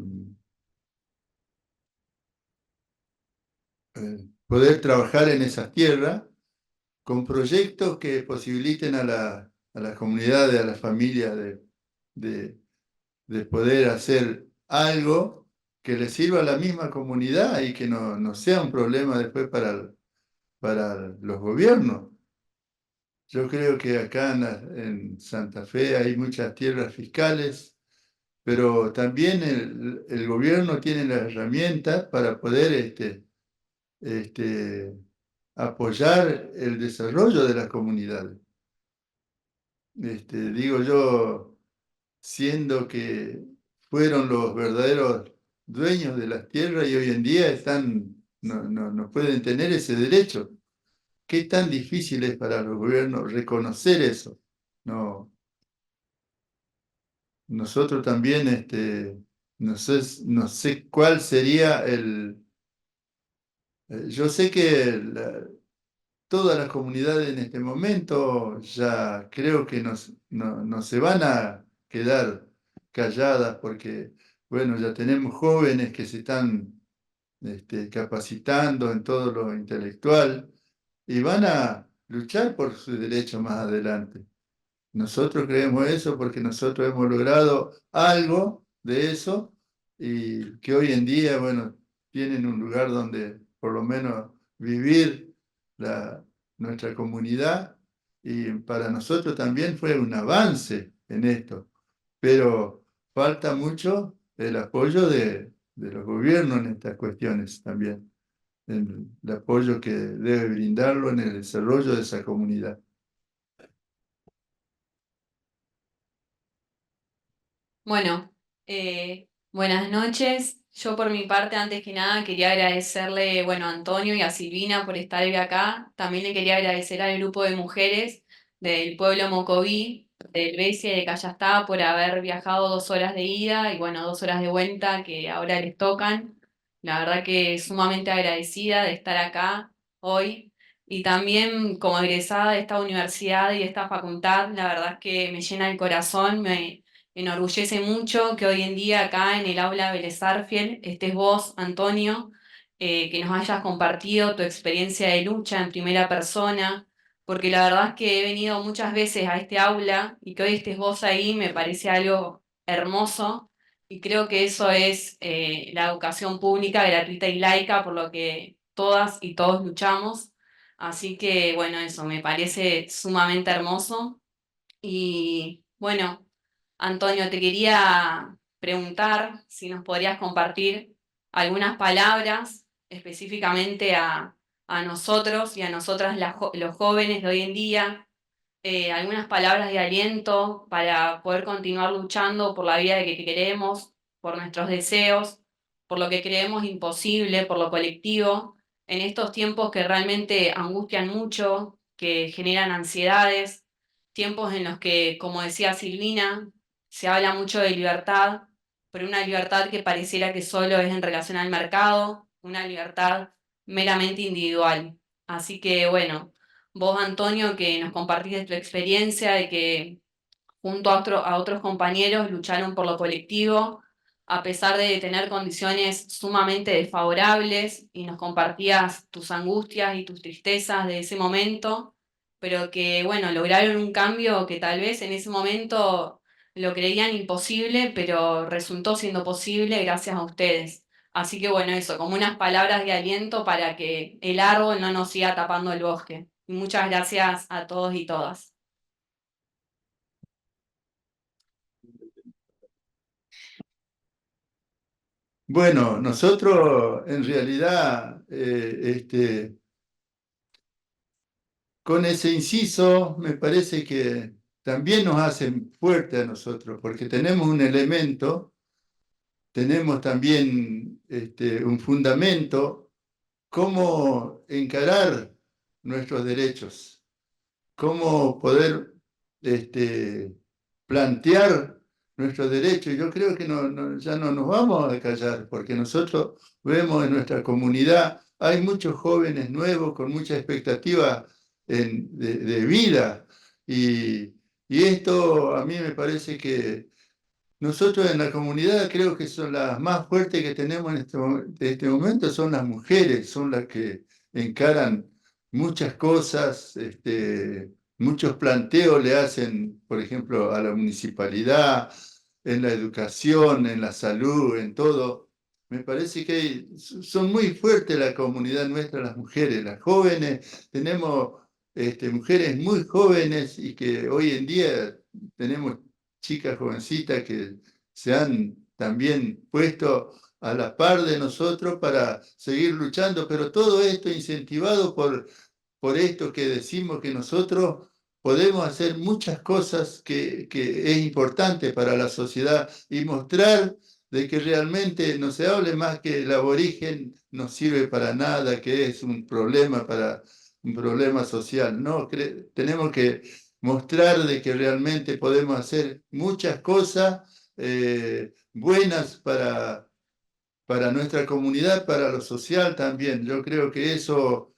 poder trabajar en esas tierras con proyectos que posibiliten a las comunidades, a las familias de poder hacer algo que le sirva a la misma comunidad y que no sea un problema después para los gobiernos. Yo creo que acá en Santa Fe hay muchas tierras fiscales, pero también el gobierno tiene las herramientas para poder apoyar el desarrollo de las comunidades. Digo yo, siendo que fueron los verdaderos dueños de las tierras y hoy en día no pueden tener ese derecho. ¿Qué tan difícil es para los gobiernos reconocer eso? No, nosotros también, no sé cuál sería yo sé que todas las comunidades en este momento ya creo que no se van a quedar calladas porque, bueno, ya tenemos jóvenes que se están capacitando en todo lo intelectual y van a luchar por sus derechos más adelante. Nosotros creemos eso porque nosotros hemos logrado algo de eso y que hoy en día, bueno, tienen un lugar donde por lo menos vivir nuestra comunidad y para nosotros también fue un avance en esto, pero falta mucho el apoyo de los gobiernos en estas cuestiones también, en el apoyo que debe brindarlo en el desarrollo de esa comunidad. Bueno, buenas noches. Yo por mi parte, antes que nada, quería agradecerle, bueno, a Antonio y a Silvina por estar hoy acá. También le quería agradecer al grupo de mujeres del pueblo Mocoví, del Besia y de Callastá, por haber viajado 2 horas de ida y, bueno, 2 horas de vuelta que ahora les tocan. La verdad que sumamente agradecida de estar acá hoy. Y también como egresada de esta universidad y de esta facultad, la verdad es que me llena el corazón, me enorgullece mucho que hoy en día acá en el aula Vélez Sarsfield estés vos, Antonio, que nos hayas compartido tu experiencia de lucha en primera persona, porque la verdad es que he venido muchas veces a este aula y que hoy estés vos ahí me parece algo hermoso y creo que eso es la educación pública, gratuita y laica, por lo que todas y todos luchamos. Así que bueno, eso me parece sumamente hermoso. Y bueno, Antonio, te quería preguntar si nos podrías compartir algunas palabras específicamente a nosotros y a nosotras los jóvenes de hoy en día, algunas palabras de aliento para poder continuar luchando por la vida que queremos, por nuestros deseos, por lo que creemos imposible, por lo colectivo, en estos tiempos que realmente angustian mucho, que generan ansiedades, tiempos en los que, como decía Silvina, se habla mucho de libertad, pero una libertad que pareciera que solo es en relación al mercado, una libertad meramente individual. Así que bueno, vos, Antonio, que nos compartiste tu experiencia de que junto a otros compañeros lucharon por lo colectivo, a pesar de tener condiciones sumamente desfavorables, y nos compartías tus angustias y tus tristezas de ese momento, pero que, bueno, lograron un cambio que tal vez en ese momento lo creían imposible, pero resultó siendo posible gracias a ustedes. Así que bueno, eso, como unas palabras de aliento para que el árbol no nos siga tapando el bosque. Y muchas gracias a todos y todas. Bueno, nosotros en realidad, con ese inciso me parece que también nos hacen fuerte a nosotros, porque tenemos un elemento, tenemos también un fundamento, cómo encarar nuestros derechos, cómo poder plantear nuestros derechos. Yo creo que ya no nos vamos a callar, porque nosotros vemos en nuestra comunidad, hay muchos jóvenes nuevos con mucha expectativa de vida, y esto a mí me parece que nosotros en la comunidad creo que son las más fuertes que tenemos de este momento, son las mujeres, son las que encaran muchas cosas, muchos planteos le hacen, por ejemplo, a la municipalidad, en la educación, en la salud, en todo. Me parece que son muy fuertes la comunidad nuestra, las mujeres, las jóvenes. Tenemos mujeres muy jóvenes y que hoy en día tenemos chicas jovencitas que se han también puesto a la par de nosotros para seguir luchando, pero todo esto incentivado por esto que decimos que nosotros podemos hacer muchas cosas que es importante para la sociedad y mostrar de que realmente no se hable más que el aborigen no sirve para nada, que es un problema social. No, tenemos que mostrar de que realmente podemos hacer muchas cosas buenas para nuestra comunidad, para lo social también. Yo creo que eso,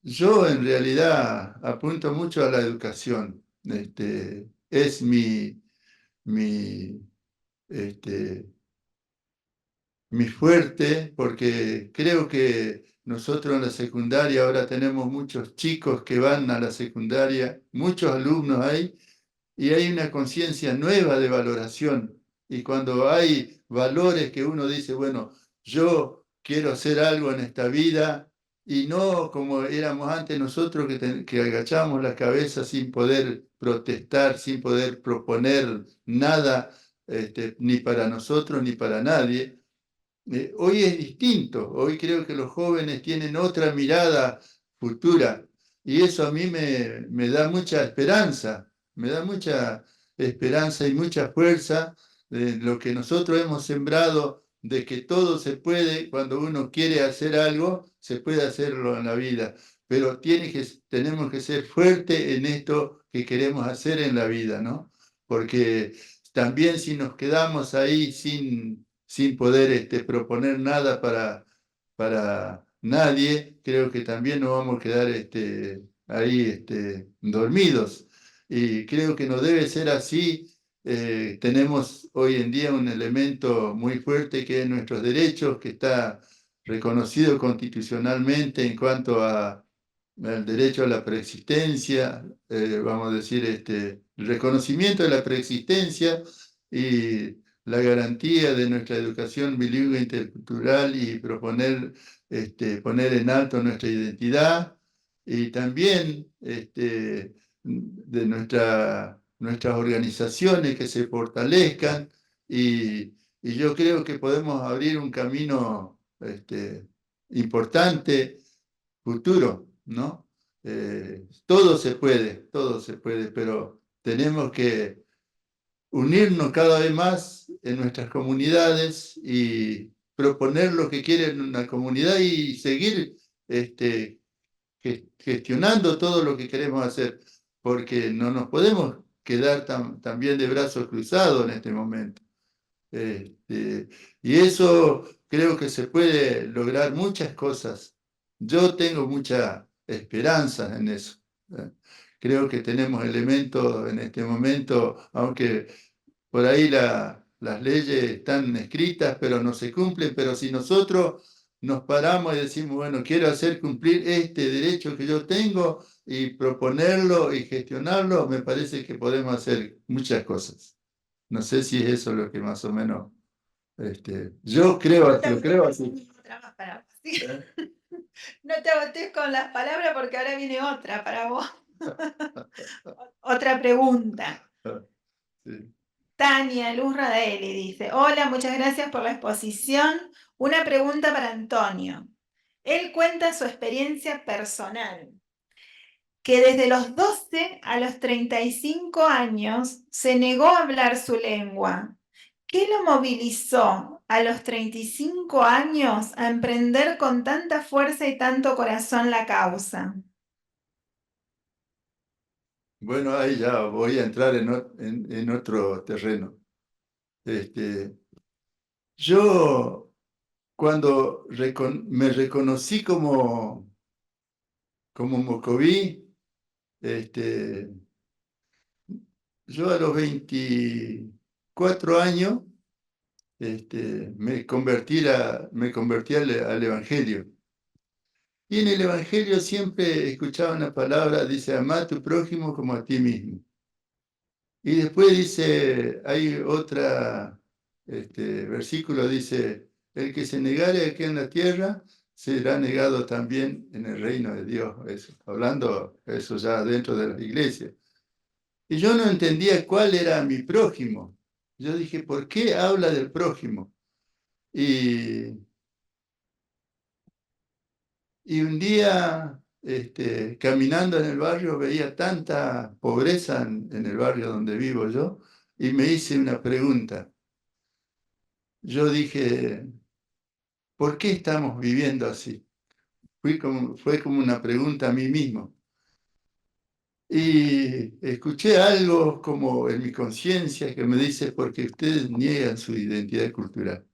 yo en realidad apunto mucho a la educación. Es mi, este, mi fuerte, porque creo que nosotros en la secundaria ahora tenemos muchos chicos que van a la secundaria, muchos alumnos hay, y hay una conciencia nueva de valoración. Y cuando hay valores que uno dice, bueno, yo quiero hacer algo en esta vida, y no como éramos antes nosotros que agachamos la cabeza sin poder protestar, sin poder proponer nada ni para nosotros ni para nadie. Hoy es distinto, hoy creo que los jóvenes tienen otra mirada futura y eso a mí me da mucha esperanza, me da mucha esperanza y mucha fuerza de lo que nosotros hemos sembrado, de que todo se puede, cuando uno quiere hacer algo, se puede hacerlo en la vida, pero tenemos que ser fuertes en esto que queremos hacer en la vida, ¿no? Porque también si nos quedamos ahí sin poder proponer nada para nadie, creo que también nos vamos a quedar ahí dormidos. Y creo que no debe ser así. Tenemos hoy en día un elemento muy fuerte que es nuestros derechos, que está reconocido constitucionalmente en cuanto al derecho a la preexistencia, vamos a decir, el reconocimiento de la preexistencia y la garantía de nuestra educación bilingüe intercultural y poner en alto nuestra identidad y también de nuestras organizaciones que se fortalezcan y yo creo que podemos abrir un camino importante, futuro, ¿no? Todo se puede, pero tenemos que unirnos cada vez más en nuestras comunidades y proponer lo que quiere una comunidad y seguir gestionando todo lo que queremos hacer, porque no nos podemos quedar también de brazos cruzados en este momento. Y eso creo que se puede lograr muchas cosas. Yo tengo mucha esperanza en eso. Creo que tenemos elementos en este momento, aunque por ahí las leyes están escritas, pero no se cumplen, pero si nosotros nos paramos y decimos, bueno, quiero hacer cumplir este derecho que yo tengo y proponerlo y gestionarlo, me parece que podemos hacer muchas cosas. No sé si es eso lo que más o menos, yo creo, lo creo así. Otra más para vos, ¿sí? No te agotes con las palabras porque ahora viene otra para vos. Otra pregunta. Sí. Tania Luz Radaeli dice, hola, muchas gracias por la exposición. Una pregunta para Antonio. Él cuenta su experiencia personal, que desde los 12 a los 35 años se negó a hablar su lengua. ¿Qué lo movilizó a los 35 años a emprender con tanta fuerza y tanto corazón la causa? Bueno, ahí ya voy a entrar en otro terreno. Yo cuando me reconocí como mocoví, yo a los 24 años me convertí al Evangelio. Y en el Evangelio siempre escuchaba una palabra, dice, ama a tu prójimo como a ti mismo. Y después dice, hay otra versículo, dice, el que se negare aquí en la tierra, será negado también en el reino de Dios. Eso, hablando eso ya dentro de la iglesia. Y yo no entendía cuál era mi prójimo. Yo dije, ¿por qué habla del prójimo? Y un día, caminando en el barrio, veía tanta pobreza en el barrio donde vivo yo, y me hice una pregunta. Yo dije, ¿por qué estamos viviendo así? Fue como una pregunta a mí mismo. Y escuché algo como en mi conciencia que me dice, porque ustedes niegan su identidad cultural.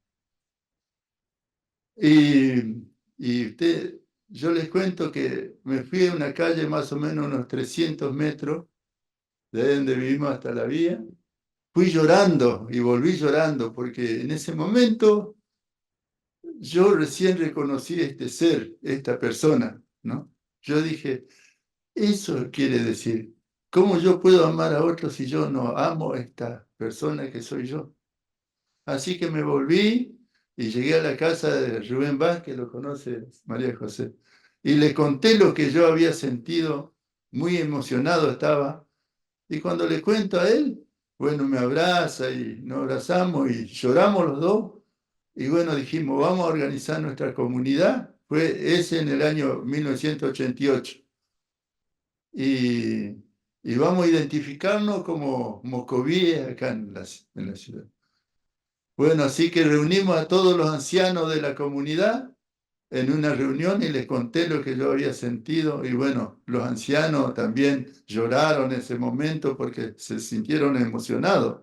Yo les cuento que me fui a una calle más o menos unos 300 metros de donde vivimos hasta la vía. Fui llorando y volví llorando porque en ese momento yo recién reconocí este ser, esta persona, ¿no? Yo dije, eso quiere decir, ¿cómo yo puedo amar a otros si yo no amo a esta persona que soy yo? Así que me volví y llegué a la casa de Rubén Vázquez, lo conoce María José, y le conté lo que yo había sentido, muy emocionado estaba, y cuando le cuento a él, bueno, me abraza y nos abrazamos y lloramos los dos. Y bueno, dijimos, vamos a organizar nuestra comunidad. Fue ese en el año 1988. Y, y vamos a identificarnos como moscovíes acá en la ciudad. Bueno, así que reunimos a todos los ancianos de la comunidad en una reunión y les conté lo que yo había sentido. Y bueno, los ancianos también lloraron en ese momento porque se sintieron emocionados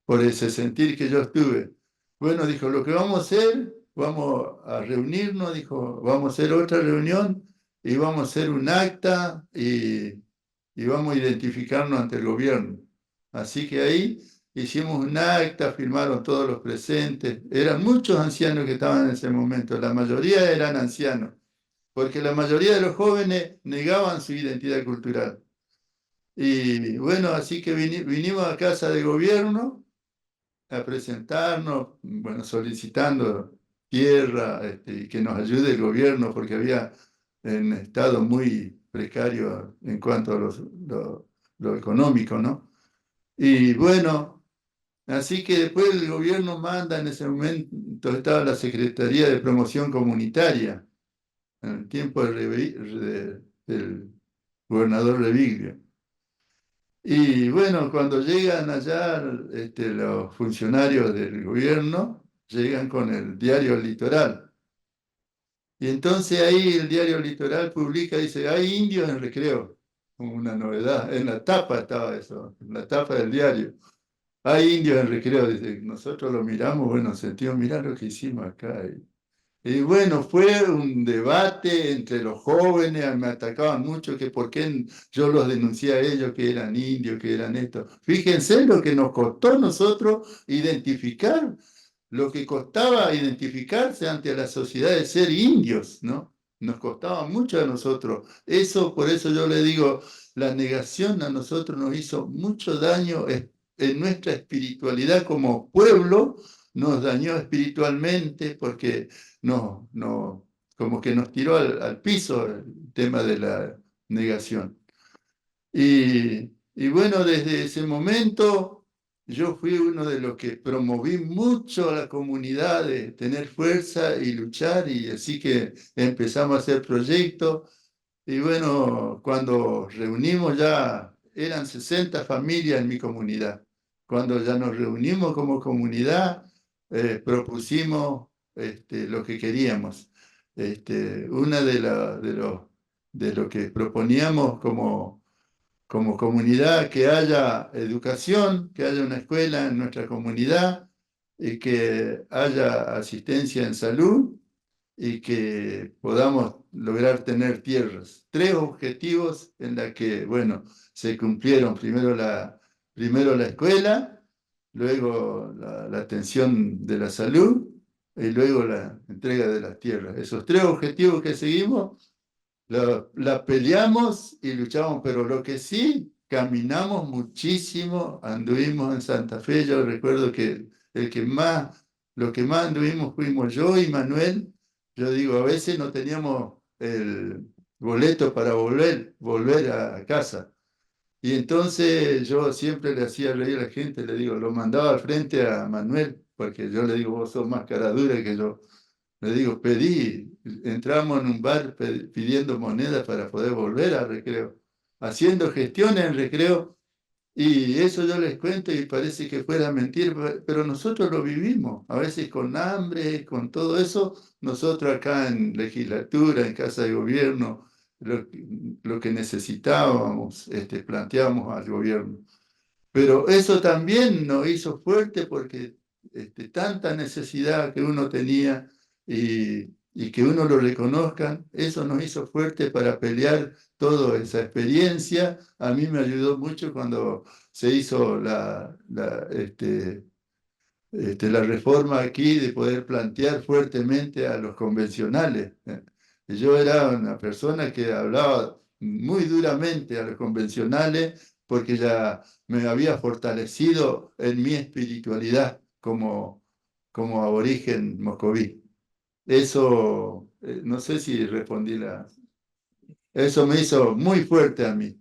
por ese sentir que yo estuve. Bueno, dijo, lo que vamos a hacer, vamos a reunirnos, dijo, vamos a hacer otra reunión y vamos a hacer un acta y vamos a identificarnos ante el gobierno. Así que ahí hicimos un acta, firmaron todos los presentes. Eran muchos ancianos que estaban en ese momento, la mayoría eran ancianos, porque la mayoría de los jóvenes negaban su identidad cultural. Y bueno, así que vinimos a casa de gobierno a presentarnos, bueno, solicitando tierra, y que nos ayude el gobierno, porque había en estado muy precario en cuanto a lo económico, ¿no? Y bueno, así que después el gobierno manda, en ese momento estaba la Secretaría de Promoción Comunitaria, en el tiempo del gobernador Reviglio. Y bueno, cuando llegan allá los funcionarios del gobierno, llegan con el diario Litoral. Y entonces ahí el diario Litoral publica, dice, hay indios en Recreo, como una novedad. En la tapa estaba eso, en la tapa del diario. Hay indios en Recreo, dice, nosotros lo miramos, bueno, sentimos, mirar lo que hicimos acá. Y bueno, fue un debate entre los jóvenes, me atacaban mucho que por qué yo los denuncié a ellos que eran indios, que eran esto. Fíjense lo que nos costó a nosotros identificar, lo que costaba identificarse ante la sociedad de ser indios, ¿no? Nos costaba mucho a nosotros. Eso, por eso yo le digo, la negación a nosotros nos hizo mucho daño en nuestra espiritualidad como pueblo, nos dañó espiritualmente porque como que nos tiró al piso el tema de la negación. Y bueno, desde ese momento yo fui uno de los que promoví mucho a la comunidad de tener fuerza y luchar, y así que empezamos a hacer proyectos. Y bueno, cuando reunimos ya, eran 60 familias en mi comunidad. Cuando ya nos reunimos como comunidad, propusimos lo que queríamos. Una de lo que proponíamos como comunidad, que haya educación, que haya una escuela en nuestra comunidad, y que haya asistencia en salud y que podamos lograr tener tierras. 3 objetivos en la que, bueno, se cumplieron primero la escuela, luego la atención de la salud y luego la entrega de las tierras. Esos 3 objetivos que seguimos, la peleamos y luchamos, pero lo que sí, caminamos muchísimo, anduvimos en Santa Fe. Yo recuerdo que lo que más anduvimos fuimos yo y Manuel. Yo digo, a veces no teníamos el boleto para volver a casa. Y entonces yo siempre le hacía reír a la gente, le digo, lo mandaba al frente a Manuel, porque yo le digo, vos sos más cara dura que yo. Le digo, entramos en un bar pidiendo monedas para poder volver al Recreo, haciendo gestiones en Recreo, y eso yo les cuento y parece que fuera mentir, pero nosotros lo vivimos, a veces con hambre, con todo eso. Nosotros acá en legislatura, en Casa de Gobierno, lo que necesitábamos, planteábamos al gobierno. Pero eso también nos hizo fuerte porque tanta necesidad que uno tenía, y que uno lo reconozcan, eso nos hizo fuerte para pelear toda esa experiencia. A mí me ayudó mucho cuando se hizo la reforma aquí, de poder plantear fuertemente a los convencionales. Yo era una persona que hablaba muy duramente a los convencionales porque ya me había fortalecido en mi espiritualidad como aborigen moscoví. Eso, no sé si respondí Eso me hizo muy fuerte a mí.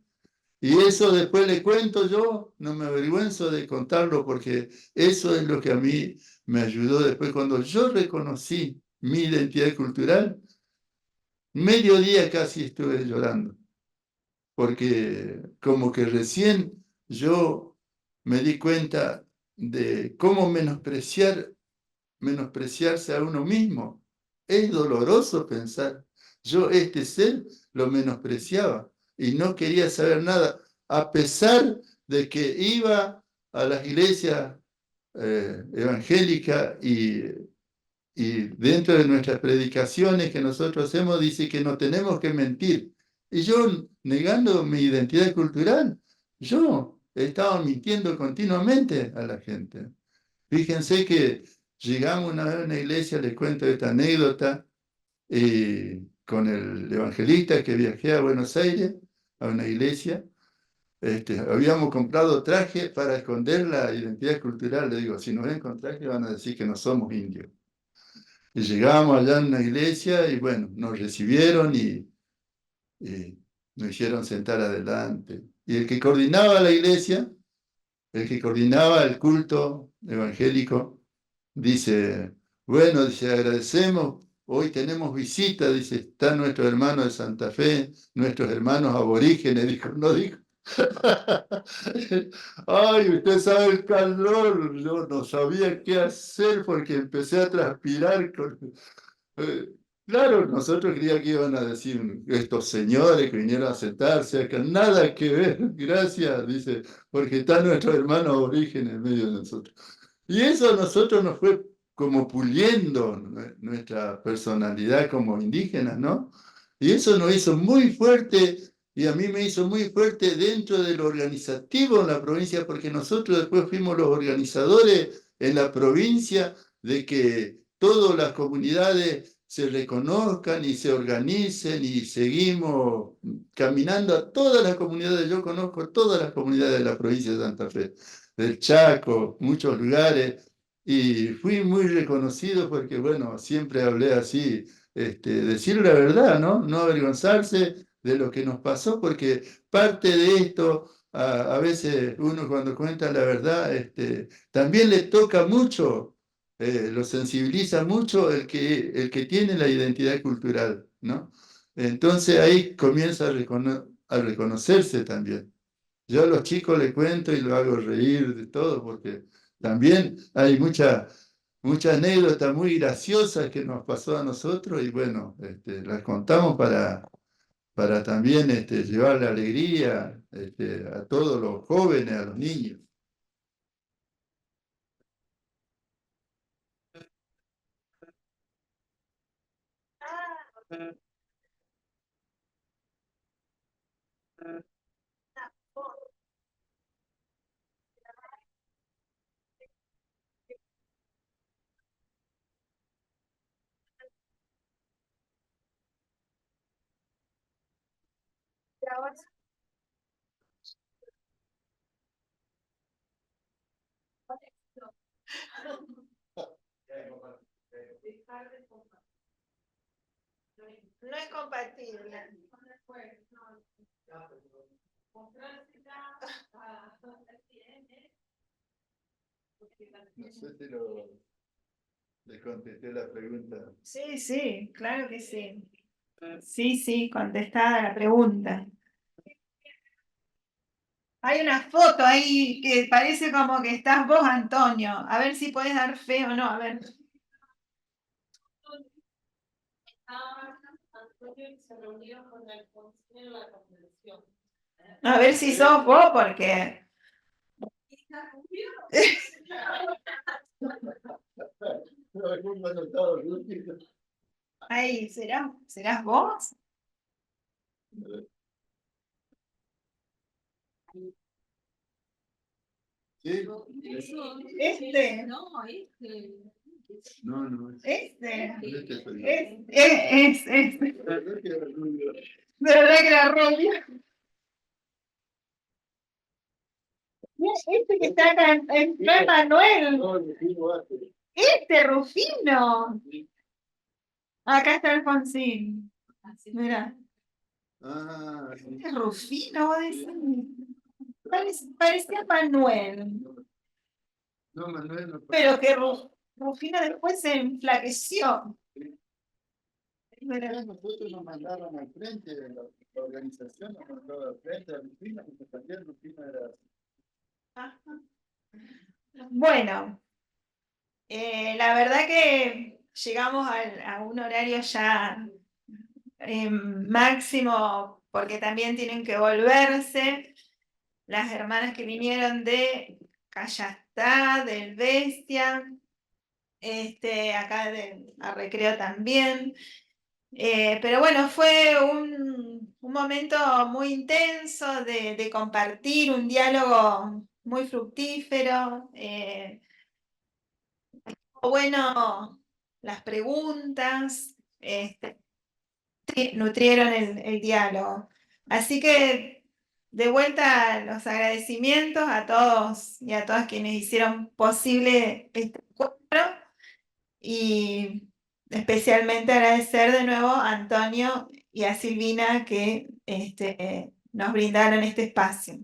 Y eso después le cuento yo, no me avergüenzo de contarlo porque eso es lo que a mí me ayudó después. Cuando yo reconocí mi identidad cultural, medio día casi estuve llorando, porque como que recién yo me di cuenta de cómo menospreciarse a uno mismo. Es doloroso pensar. Yo este ser lo menospreciaba y no quería saber nada, a pesar de que iba a las iglesias evangélicas y dentro de nuestras predicaciones que nosotros hacemos dice que no tenemos que mentir. Y yo, negando mi identidad cultural, yo estaba mintiendo continuamente a la gente. Fíjense que llegamos una vez a una iglesia, les cuento esta anécdota, con el evangelista que viajé a Buenos Aires, a una iglesia. Habíamos comprado traje para esconder la identidad cultural. Le digo, si nos ven con traje van a decir que no somos indios. Y llegamos allá en una iglesia y bueno, nos recibieron y nos hicieron sentar adelante. Y el que coordinaba la iglesia, el que coordinaba el culto evangélico, dice, bueno, dice, agradecemos, hoy tenemos visita, dice, están nuestros hermanos de Santa Fe, nuestros hermanos aborígenes, dijo, no dijo. Ay, usted sabe el calor, yo no sabía qué hacer porque empecé a transpirar. Claro, nosotros creíamos que iban a decir estos señores que vinieron a sentarse acá, nada que ver, gracias, dice, porque está nuestro hermano aborigen en medio de nosotros. Y eso a nosotros nos fue como puliendo nuestra personalidad como indígenas, ¿no? Y eso nos hizo muy fuerte, y a mí me hizo muy fuerte dentro del organizativo en la provincia, porque nosotros después fuimos los organizadores en la provincia de que todas las comunidades se reconozcan y se organicen y seguimos caminando a todas las comunidades. Yo conozco todas las comunidades de la provincia de Santa Fe, del Chaco, muchos lugares, y fui muy reconocido porque, bueno, siempre hablé así, decir la verdad, ¿no? No avergonzarse de lo que nos pasó, porque parte de esto, a veces uno cuando cuenta la verdad, también le toca mucho, lo sensibiliza mucho el que tiene la identidad cultural, ¿no? Entonces ahí comienza a reconocerse también. Yo a los chicos les cuento y lo hago reír de todo, porque también hay muchas anécdotas muy graciosas que nos pasó a nosotros y bueno, las contamos para también llevar la alegría a todos los jóvenes, a los niños. No es compatible. No sé si le contesté la pregunta. Sí, sí, claro que sí. Sí, sí, contestada la pregunta. Hay una foto ahí que parece como que estás vos, Antonio. A ver si podés dar fe o no. A ver. Antonio se reunió con el consejo en la convención. A ver si sos vos, porque. Ahí, ¿serás vos? ¿Sí? Este. No, no. Este. Soy yo. Es. De verdad que era rubia. Este que está acá en Manuel. Este Rufino. Acá está Alfonsín. Mira. Ah, sí. ¿Es Rufino? ¿Vos decís? Parecía Manuel, No, Manuel, no. pero que Rufino después se enflaqueció. Nosotros nos mandaron al frente, la organización nos mandó al frente a Rufina, porque también Rufina era así. Ajá. Bueno, la verdad que llegamos a un horario ya máximo, porque también tienen que volverse las hermanas que vinieron de Callastá, del Bestia, acá a Recreo también. Pero bueno, fue un momento muy intenso de compartir, un diálogo muy fructífero. Bueno, las preguntas nutrieron el diálogo. Así que de vuelta los agradecimientos a todos y a todas quienes hicieron posible este encuentro y especialmente agradecer de nuevo a Antonio y a Silvina que nos brindaron este espacio.